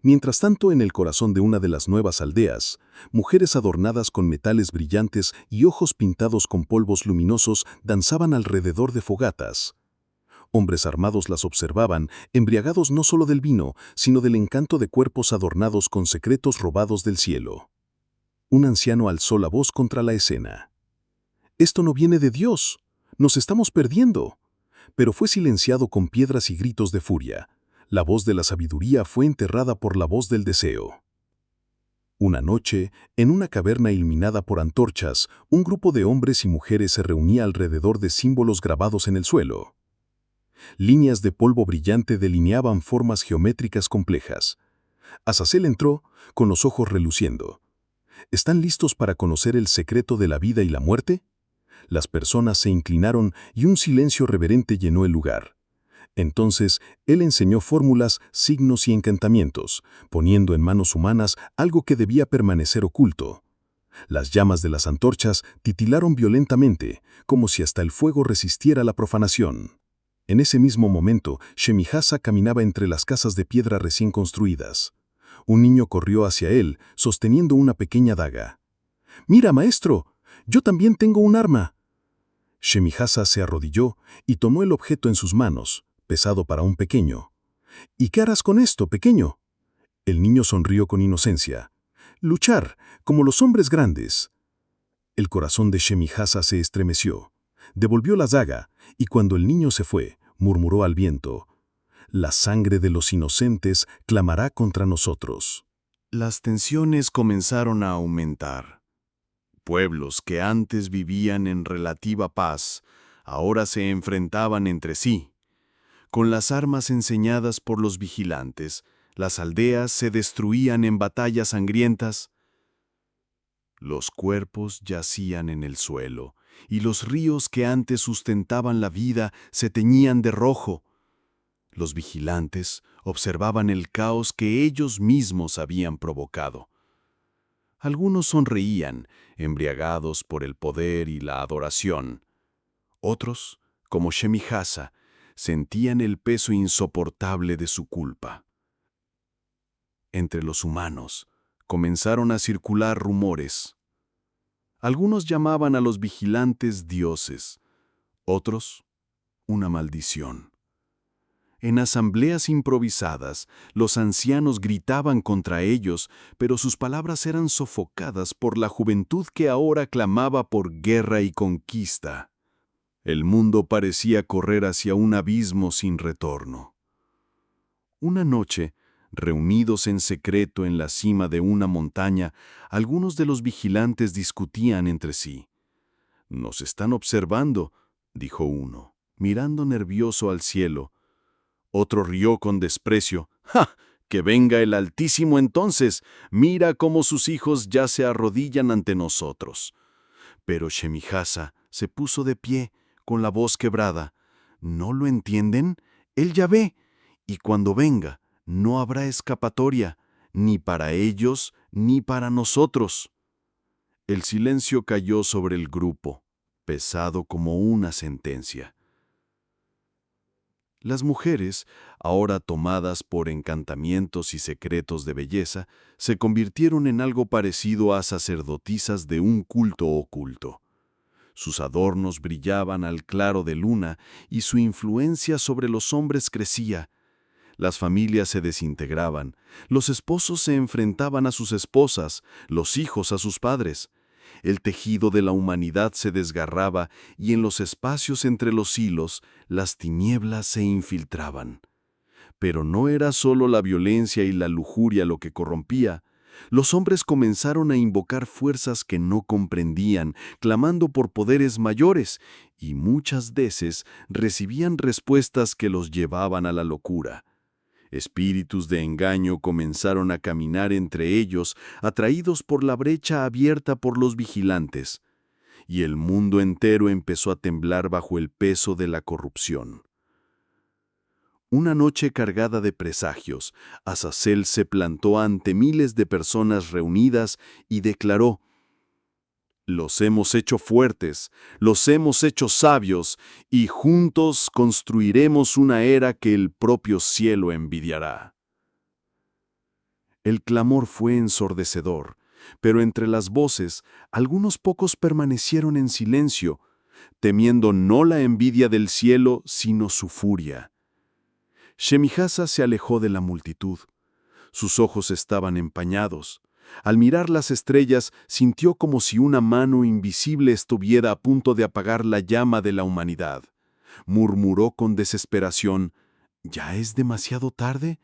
Mientras tanto, en el corazón de una de las nuevas aldeas, mujeres adornadas con metales brillantes y ojos pintados con polvos luminosos danzaban alrededor de fogatas. Hombres armados las observaban, embriagados no solo del vino, sino del encanto de cuerpos adornados con secretos robados del cielo. Un anciano alzó la voz contra la escena. «Esto no viene de Dios. Nos estamos perdiendo». Pero fue silenciado con piedras y gritos de furia. La voz de la sabiduría fue enterrada por la voz del deseo. Una noche, en una caverna iluminada por antorchas, un grupo de hombres y mujeres se reunía alrededor de símbolos grabados en el suelo. Líneas de polvo brillante delineaban formas geométricas complejas. Azazel entró, con los ojos reluciendo. ¿Están listos para conocer el secreto de la vida y la muerte? Las personas se inclinaron y un silencio reverente llenó el lugar. Entonces, él enseñó fórmulas, signos y encantamientos, poniendo en manos humanas algo que debía permanecer oculto. Las llamas de las antorchas titilaron violentamente, como si hasta el fuego resistiera la profanación. En ese mismo momento, Shemihasa caminaba entre las casas de piedra recién construidas. Un niño corrió hacia él, sosteniendo una pequeña daga. «Mira, maestro, yo también tengo un arma». Shemihasa se arrodilló y tomó el objeto en sus manos, pesado para un pequeño. «¿Y qué harás con esto, pequeño?» El niño sonrió con inocencia. «Luchar, como los hombres grandes». El corazón de Shemihasa se estremeció. Devolvió la daga, y cuando el niño se fue, murmuró al viento, «La sangre de los inocentes clamará contra nosotros». Las tensiones comenzaron a aumentar. Pueblos que antes vivían en relativa paz, ahora se enfrentaban entre sí. Con las armas enseñadas por los vigilantes, las aldeas se destruían en batallas sangrientas. Los cuerpos yacían en el suelo, y los ríos que antes sustentaban la vida se teñían de rojo. Los vigilantes observaban el caos que ellos mismos habían provocado. Algunos sonreían, embriagados por el poder y la adoración. Otros, como Shemihasa, sentían el peso insoportable de su culpa. Entre los humanos comenzaron a circular rumores. Algunos llamaban a los vigilantes dioses, otros una maldición. En asambleas improvisadas, los ancianos gritaban contra ellos, pero sus palabras eran sofocadas por la juventud que ahora clamaba por guerra y conquista. El mundo parecía correr hacia un abismo sin retorno. Una noche, reunidos en secreto en la cima de una montaña, algunos de los vigilantes discutían entre sí. «Nos están observando», dijo uno, mirando nervioso al cielo. Otro rió con desprecio. «¡Ja! ¡Que venga el Altísimo entonces! Mira cómo sus hijos ya se arrodillan ante nosotros». Pero Shemihasa se puso de pie, con la voz quebrada. «¿No lo entienden? Él ya ve, y cuando venga, no habrá escapatoria, ni para ellos, ni para nosotros». El silencio cayó sobre el grupo, pesado como una sentencia. Las mujeres, ahora tomadas por encantamientos y secretos de belleza, se convirtieron en algo parecido a sacerdotisas de un culto oculto. Sus adornos brillaban al claro de luna y su influencia sobre los hombres crecía. Las familias se desintegraban, los esposos se enfrentaban a sus esposas, los hijos a sus padres. El tejido de la humanidad se desgarraba y en los espacios entre los hilos las tinieblas se infiltraban. Pero no era solo la violencia y la lujuria lo que corrompía. Los hombres comenzaron a invocar fuerzas que no comprendían, clamando por poderes mayores, y muchas veces recibían respuestas que los llevaban a la locura. Espíritus de engaño comenzaron a caminar entre ellos, atraídos por la brecha abierta por los vigilantes, y el mundo entero empezó a temblar bajo el peso de la corrupción. Una noche cargada de presagios, Azazel se plantó ante miles de personas reunidas y declaró: «Los hemos hecho fuertes, los hemos hecho sabios, y juntos construiremos una era que el propio cielo envidiará». El clamor fue ensordecedor, pero entre las voces, algunos pocos permanecieron en silencio, temiendo no la envidia del cielo, sino su furia. Shemihasa se alejó de la multitud. Sus ojos estaban empañados. Al mirar las estrellas, sintió como si una mano invisible estuviera a punto de apagar la llama de la humanidad. Murmuró con desesperación: «¿Ya es demasiado tarde?».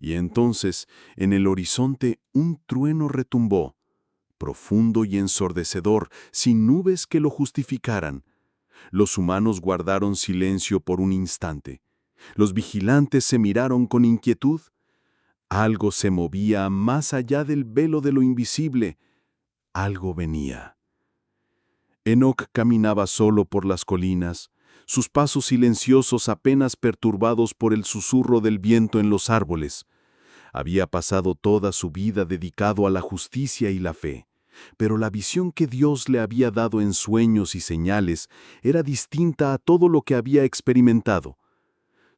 Y entonces, en el horizonte, un trueno retumbó, profundo y ensordecedor, sin nubes que lo justificaran. Los humanos guardaron silencio por un instante. Los vigilantes se miraron con inquietud. Algo se movía más allá del velo de lo invisible. Algo venía. Enoc caminaba solo por las colinas, sus pasos silenciosos apenas perturbados por el susurro del viento en los árboles. Había pasado toda su vida dedicado a la justicia y la fe, pero la visión que Dios le había dado en sueños y señales era distinta a todo lo que había experimentado.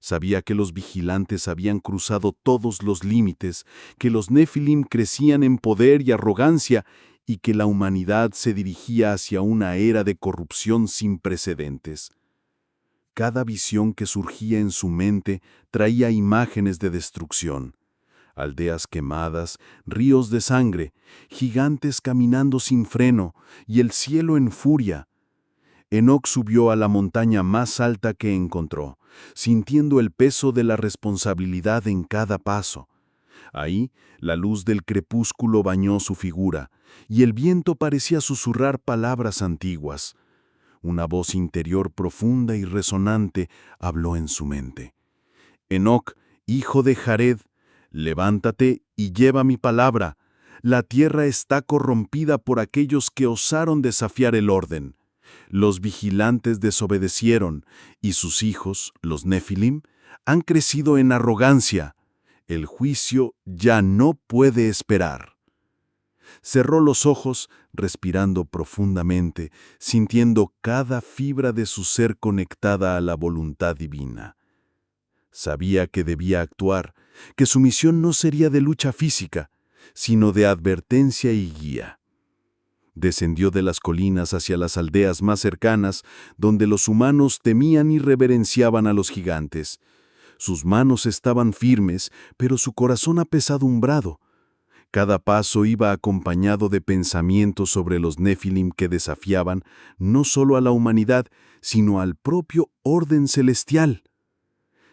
Sabía que los vigilantes habían cruzado todos los límites, que los Nefilim crecían en poder y arrogancia y que la humanidad se dirigía hacia una era de corrupción sin precedentes. Cada visión que surgía en su mente traía imágenes de destrucción. Aldeas quemadas, ríos de sangre, gigantes caminando sin freno y el cielo en furia. Enoc subió a la montaña más alta que encontró, sintiendo el peso de la responsabilidad en cada paso. Ahí, la luz del crepúsculo bañó su figura, y el viento parecía susurrar palabras antiguas. Una voz interior profunda y resonante habló en su mente. «Enoc, hijo de Jared, levántate y lleva mi palabra. La tierra está corrompida por aquellos que osaron desafiar el orden. Los vigilantes desobedecieron, y sus hijos, los Nefilim, han crecido en arrogancia. El juicio ya no puede esperar. Cerró los ojos, respirando profundamente, sintiendo cada fibra de su ser conectada a la voluntad divina. Sabía que debía actuar, que su misión no sería de lucha física, sino de advertencia y guía. Descendió de las colinas hacia las aldeas más cercanas, donde los humanos temían y reverenciaban a los gigantes. Sus manos estaban firmes, pero su corazón apesadumbrado. Cada paso iba acompañado de pensamientos sobre los Nefilim que desafiaban no solo a la humanidad, sino al propio orden celestial.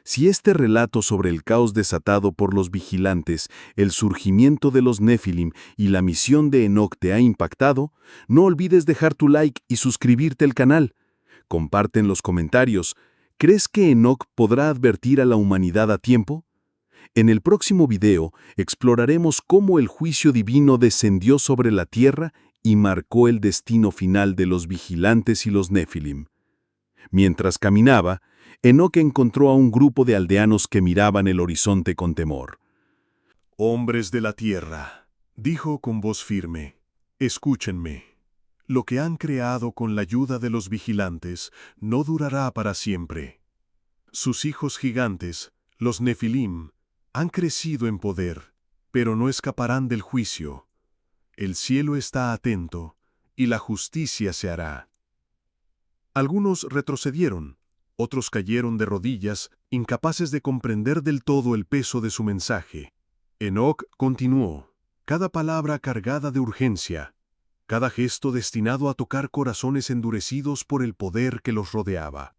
Si este relato sobre el caos desatado por los vigilantes, el surgimiento de los Nefilim y la misión de Enoc te ha impactado, no olvides dejar tu like y suscribirte al canal. Comparte en los comentarios. ¿Crees que Enoc podrá advertir a la humanidad a tiempo? En el próximo video exploraremos cómo el juicio divino descendió sobre la tierra y marcó el destino final de los vigilantes y los Nefilim. Mientras caminaba, Enoc encontró a un grupo de aldeanos que miraban el horizonte con temor. «Hombres de la tierra», dijo con voz firme, «escúchenme. Lo que han creado con la ayuda de los vigilantes no durará para siempre. Sus hijos gigantes, los Nefilim, han crecido en poder, pero no escaparán del juicio. El cielo está atento y la justicia se hará». Algunos retrocedieron, otros cayeron de rodillas, incapaces de comprender del todo el peso de su mensaje. Enoc continuó, cada palabra cargada de urgencia, cada gesto destinado a tocar corazones endurecidos por el poder que los rodeaba.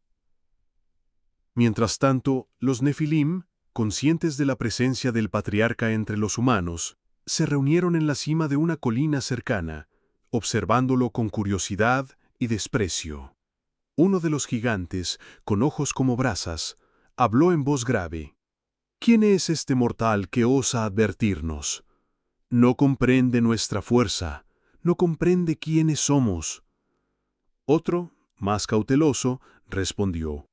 Mientras tanto, los Nefilim, conscientes de la presencia del patriarca entre los humanos, se reunieron en la cima de una colina cercana, observándolo con curiosidad y desprecio. Uno de los gigantes, con ojos como brasas, habló en voz grave. «¿Quién es este mortal que osa advertirnos? No comprende nuestra fuerza, no comprende quiénes somos». Otro, más cauteloso, respondió.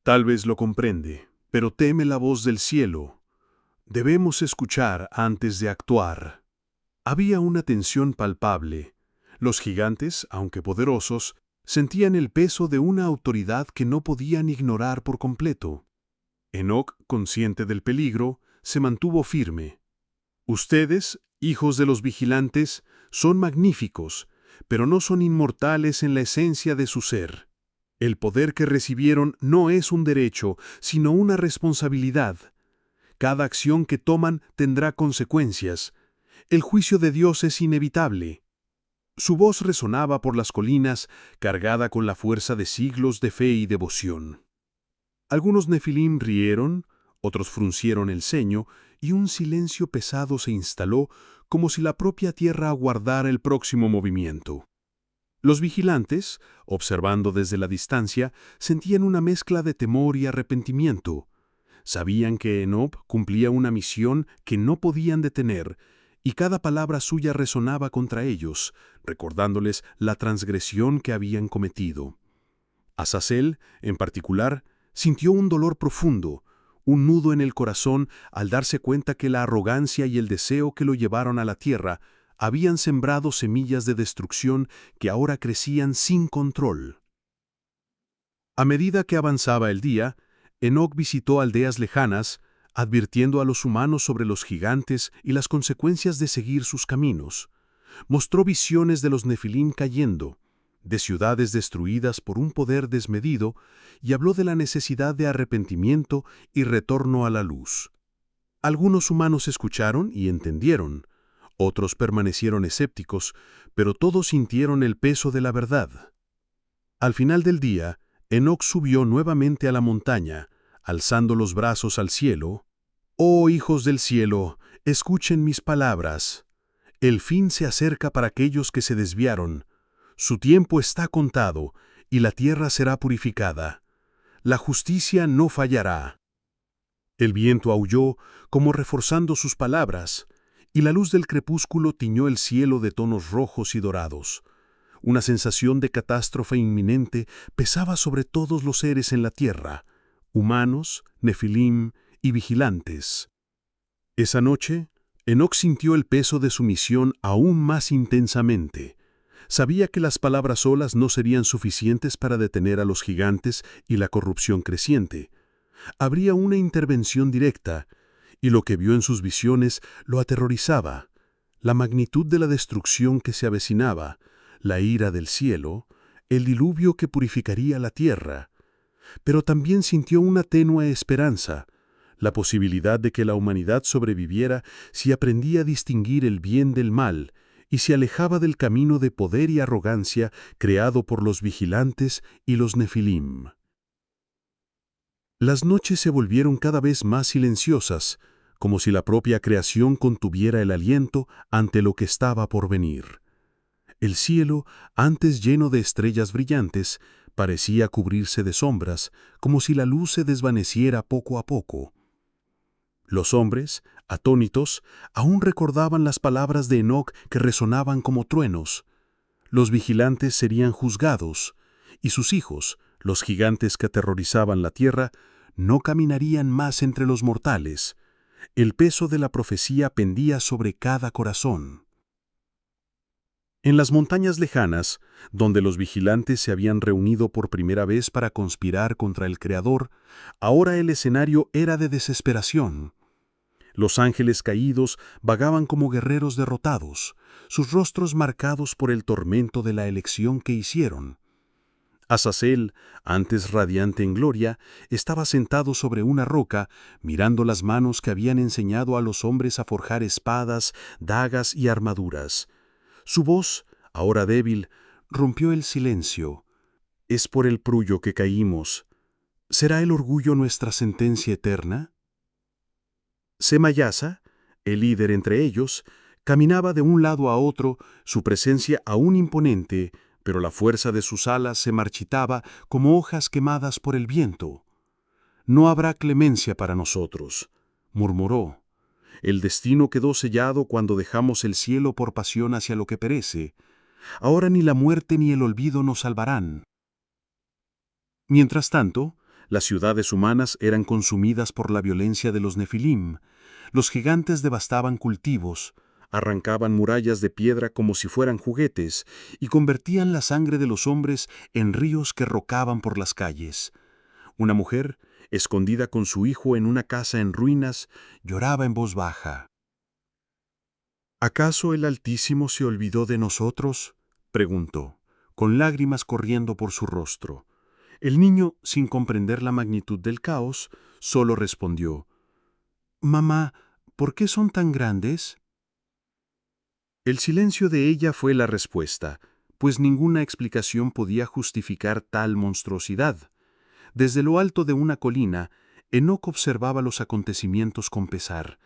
«Tal vez lo comprende, pero teme la voz del cielo. Debemos escuchar antes de actuar». Había una tensión palpable. Los gigantes, aunque poderosos, sentían el peso de una autoridad que no podían ignorar por completo. Enoc, consciente del peligro, se mantuvo firme. «Ustedes, hijos de los vigilantes, son magníficos, pero no son inmortales en la esencia de su ser. El poder que recibieron no es un derecho, sino una responsabilidad. Cada acción que toman tendrá consecuencias. El juicio de Dios es inevitable». Su voz resonaba por las colinas, cargada con la fuerza de siglos de fe y devoción. Algunos Nefilim rieron, otros fruncieron el ceño, y un silencio pesado se instaló, como si la propia tierra aguardara el próximo movimiento. Los vigilantes, observando desde la distancia, sentían una mezcla de temor y arrepentimiento. Sabían que Enoc cumplía una misión que no podían detener, y cada palabra suya resonaba contra ellos, recordándoles la transgresión que habían cometido. Azazel, en particular, sintió un dolor profundo, un nudo en el corazón al darse cuenta que la arrogancia y el deseo que lo llevaron a la tierra habían sembrado semillas de destrucción que ahora crecían sin control. A medida que avanzaba el día, Enoc visitó aldeas lejanas, advirtiendo a los humanos sobre los gigantes y las consecuencias de seguir sus caminos. Mostró visiones de los Nefilim cayendo, de ciudades destruidas por un poder desmedido, y habló de la necesidad de arrepentimiento y retorno a la luz. Algunos humanos escucharon y entendieron, otros permanecieron escépticos, pero todos sintieron el peso de la verdad. Al final del día, Enoc subió nuevamente a la montaña, alzando los brazos al cielo. «Oh hijos del cielo, escuchen mis palabras. El fin se acerca para aquellos que se desviaron. Su tiempo está contado, y la tierra será purificada. La justicia no fallará». El viento aulló, como reforzando sus palabras, y la luz del crepúsculo tiñó el cielo de tonos rojos y dorados. Una sensación de catástrofe inminente pesaba sobre todos los seres en la tierra, humanos, nefilim y vigilantes. Esa noche, Enoc sintió el peso de su misión aún más intensamente. Sabía que las palabras solas no serían suficientes para detener a los gigantes y la corrupción creciente. Habría una intervención directa, y lo que vio en sus visiones lo aterrorizaba. La magnitud de la destrucción que se avecinaba, la ira del cielo, el diluvio que purificaría la tierra. Pero también sintió una tenue esperanza, la posibilidad de que la humanidad sobreviviera si aprendía a distinguir el bien del mal y se alejaba del camino de poder y arrogancia creado por los vigilantes y los nefilim. Las noches se volvieron cada vez más silenciosas, como si la propia creación contuviera el aliento ante lo que estaba por venir. El cielo, antes lleno de estrellas brillantes, parecía cubrirse de sombras, como si la luz se desvaneciera poco a poco. Los hombres, atónitos, aún recordaban las palabras de Enoc que resonaban como truenos. Los vigilantes serían juzgados, y sus hijos, los gigantes que aterrorizaban la tierra, no caminarían más entre los mortales. El peso de la profecía pendía sobre cada corazón. En las montañas lejanas, donde los vigilantes se habían reunido por primera vez para conspirar contra el Creador, ahora el escenario era de desesperación. Los ángeles caídos vagaban como guerreros derrotados, sus rostros marcados por el tormento de la elección que hicieron. Azazel, antes radiante en gloria, estaba sentado sobre una roca, mirando las manos que habían enseñado a los hombres a forjar espadas, dagas y armaduras. Su voz, ahora débil, rompió el silencio. «Es por el prullo que caímos. ¿Será el orgullo nuestra sentencia eterna?» Semayasa, el líder entre ellos, caminaba de un lado a otro, su presencia aún imponente, pero la fuerza de sus alas se marchitaba como hojas quemadas por el viento. «No habrá clemencia para nosotros», murmuró. «El destino quedó sellado cuando dejamos el cielo por pasión hacia lo que perece. Ahora ni la muerte ni el olvido nos salvarán». Mientras tanto, las ciudades humanas eran consumidas por la violencia de los nefilim. Los gigantes devastaban cultivos, arrancaban murallas de piedra como si fueran juguetes y convertían la sangre de los hombres en ríos que rocaban por las calles. Una mujer, escondida con su hijo en una casa en ruinas, lloraba en voz baja. «¿Acaso el Altísimo se olvidó de nosotros?», preguntó, con lágrimas corriendo por su rostro. El niño, sin comprender la magnitud del caos, solo respondió: «Mamá, ¿por qué son tan grandes?». El silencio de ella fue la respuesta, pues ninguna explicación podía justificar tal monstruosidad. Desde lo alto de una colina, Enoc observaba los acontecimientos con pesar.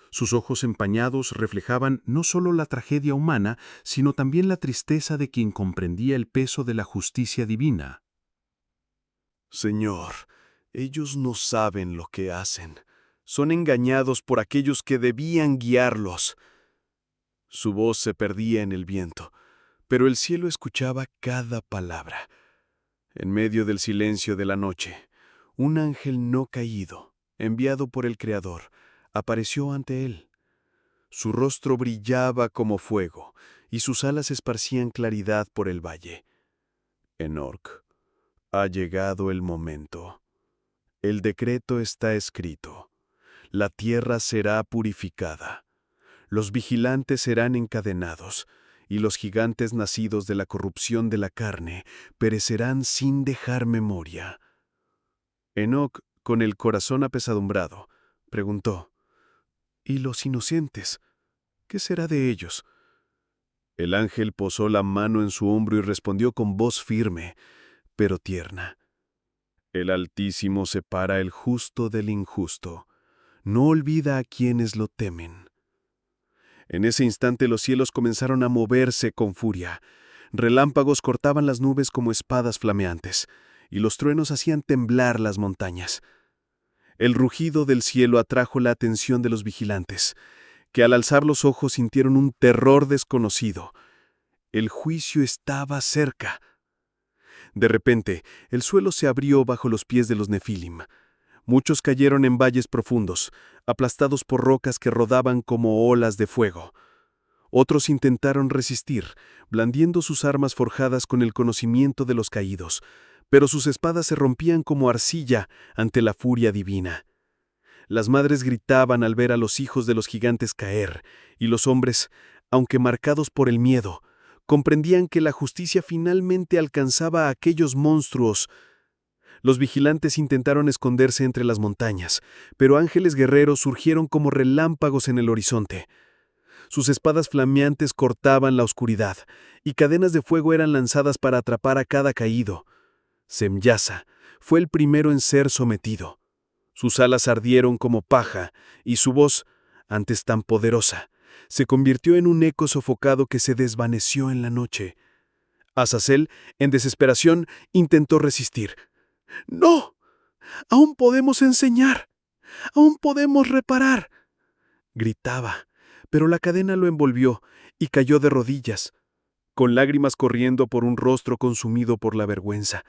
Sus ojos empañados reflejaban no solo la tragedia humana, sino también la tristeza de quien comprendía el peso de la justicia divina. Señor, ellos no saben lo que hacen. Son engañados por aquellos que debían guiarlos. Su voz se perdía en el viento, pero el cielo escuchaba cada palabra. En medio del silencio de la noche, un ángel no caído, enviado por el Creador, apareció ante él. Su rostro brillaba como fuego, y sus alas esparcían claridad por el valle. Enoc, ha llegado el momento. El decreto está escrito. La tierra será purificada. Los vigilantes serán encadenados, y los gigantes nacidos de la corrupción de la carne perecerán sin dejar memoria. Enoc, con el corazón apesadumbrado, preguntó: «¿Y los inocentes? ¿Qué será de ellos?». El ángel posó la mano en su hombro y respondió con voz firme, pero tierna: «El Altísimo separa el justo del injusto. No olvida a quienes lo temen». En ese instante los cielos comenzaron a moverse con furia. Relámpagos cortaban las nubes como espadas flameantes, y los truenos hacían temblar las montañas. El rugido del cielo atrajo la atención de los vigilantes, que al alzar los ojos sintieron un terror desconocido. El juicio estaba cerca. De repente, el suelo se abrió bajo los pies de los Nefilim. Muchos cayeron en valles profundos, aplastados por rocas que rodaban como olas de fuego. Otros intentaron resistir, blandiendo sus armas forjadas con el conocimiento de los caídos, pero sus espadas se rompían como arcilla ante la furia divina. Las madres gritaban al ver a los hijos de los gigantes caer, y los hombres, aunque marcados por el miedo, comprendían que la justicia finalmente alcanzaba a aquellos monstruos. Los vigilantes intentaron esconderse entre las montañas, pero ángeles guerreros surgieron como relámpagos en el horizonte. Sus espadas flameantes cortaban la oscuridad, y cadenas de fuego eran lanzadas para atrapar a cada caído. Semyasa fue el primero en ser sometido. Sus alas ardieron como paja, y su voz, antes tan poderosa, se convirtió en un eco sofocado que se desvaneció en la noche. Azazel, en desesperación, intentó resistir. ¡No! ¡Aún podemos enseñar! ¡Aún podemos reparar! Gritaba, pero la cadena lo envolvió y cayó de rodillas, con lágrimas corriendo por un rostro consumido por la vergüenza.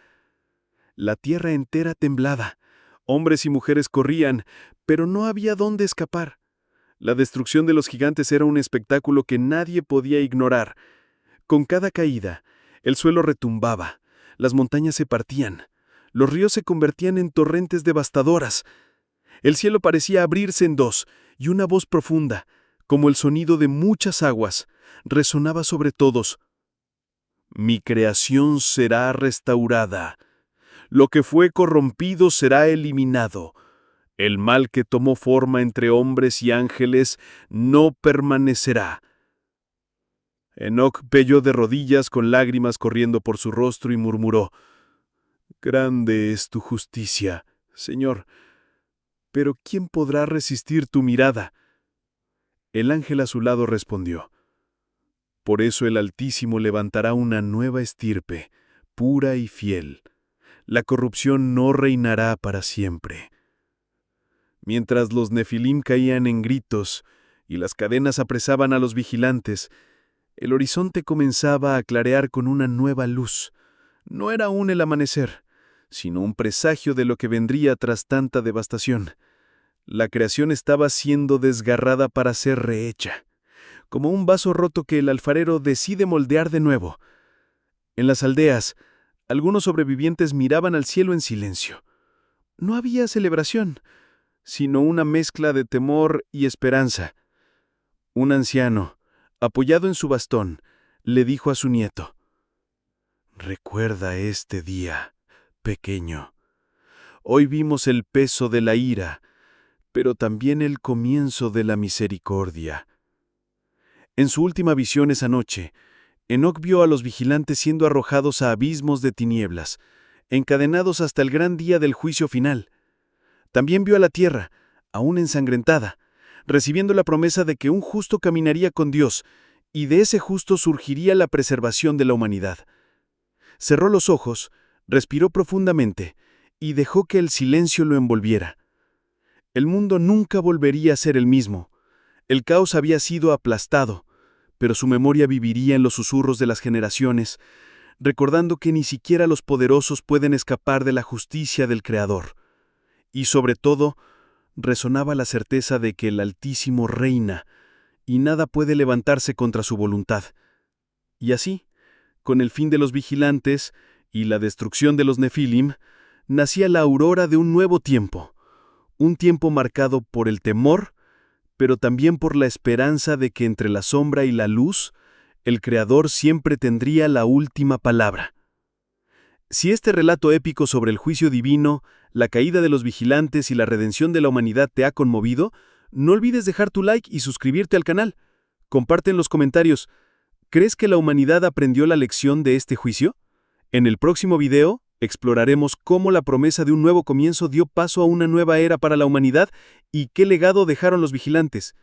La tierra entera temblaba. Hombres y mujeres corrían, pero no había dónde escapar. La destrucción de los gigantes era un espectáculo que nadie podía ignorar. Con cada caída, el suelo retumbaba, las montañas se partían, los ríos se convertían en torrentes devastadoras. El cielo parecía abrirse en dos, y una voz profunda, como el sonido de muchas aguas, resonaba sobre todos. Mi creación será restaurada. Lo que fue corrompido será eliminado. El mal que tomó forma entre hombres y ángeles no permanecerá. Enoc pelló de rodillas con lágrimas corriendo por su rostro y murmuró: Grande es tu justicia, Señor, pero ¿quién podrá resistir tu mirada? El ángel a su lado respondió: Por eso el Altísimo levantará una nueva estirpe, pura y fiel. La corrupción no reinará para siempre. Mientras los Nefilim caían en gritos y las cadenas apresaban a los vigilantes, el horizonte comenzaba a clarear con una nueva luz. No era aún el amanecer, sino un presagio de lo que vendría tras tanta devastación. La creación estaba siendo desgarrada para ser rehecha, como un vaso roto que el alfarero decide moldear de nuevo. En las aldeas, algunos sobrevivientes miraban al cielo en silencio. No había celebración, sino una mezcla de temor y esperanza. Un anciano, apoyado en su bastón, le dijo a su nieto: Recuerda este día, pequeño. Hoy vimos el peso de la ira, pero también el comienzo de la misericordia. En su última visión esa noche, Enoc vio a los vigilantes siendo arrojados a abismos de tinieblas, encadenados hasta el gran día del juicio final. También vio a la tierra, aún ensangrentada, recibiendo la promesa de que un justo caminaría con Dios, y de ese justo surgiría la preservación de la humanidad. Cerró los ojos, respiró profundamente, y dejó que el silencio lo envolviera. El mundo nunca volvería a ser el mismo. El caos había sido aplastado, pero su memoria viviría en los susurros de las generaciones, recordando que ni siquiera los poderosos pueden escapar de la justicia del Creador. Y sobre todo, resonaba la certeza de que el Altísimo reina, y nada puede levantarse contra su voluntad. Y así, con el fin de los vigilantes y la destrucción de los Nefilim, nacía la aurora de un nuevo tiempo, un tiempo marcado por el temor, pero también por la esperanza de que entre la sombra y la luz, el Creador siempre tendría la última palabra. Si este relato épico sobre el juicio divino, la caída de los vigilantes y la redención de la humanidad te ha conmovido, no olvides dejar tu like y suscribirte al canal. Comparte en los comentarios: ¿crees que la humanidad aprendió la lección de este juicio? En el próximo video, exploraremos cómo la promesa de un nuevo comienzo dio paso a una nueva era para la humanidad y qué legado dejaron los vigilantes.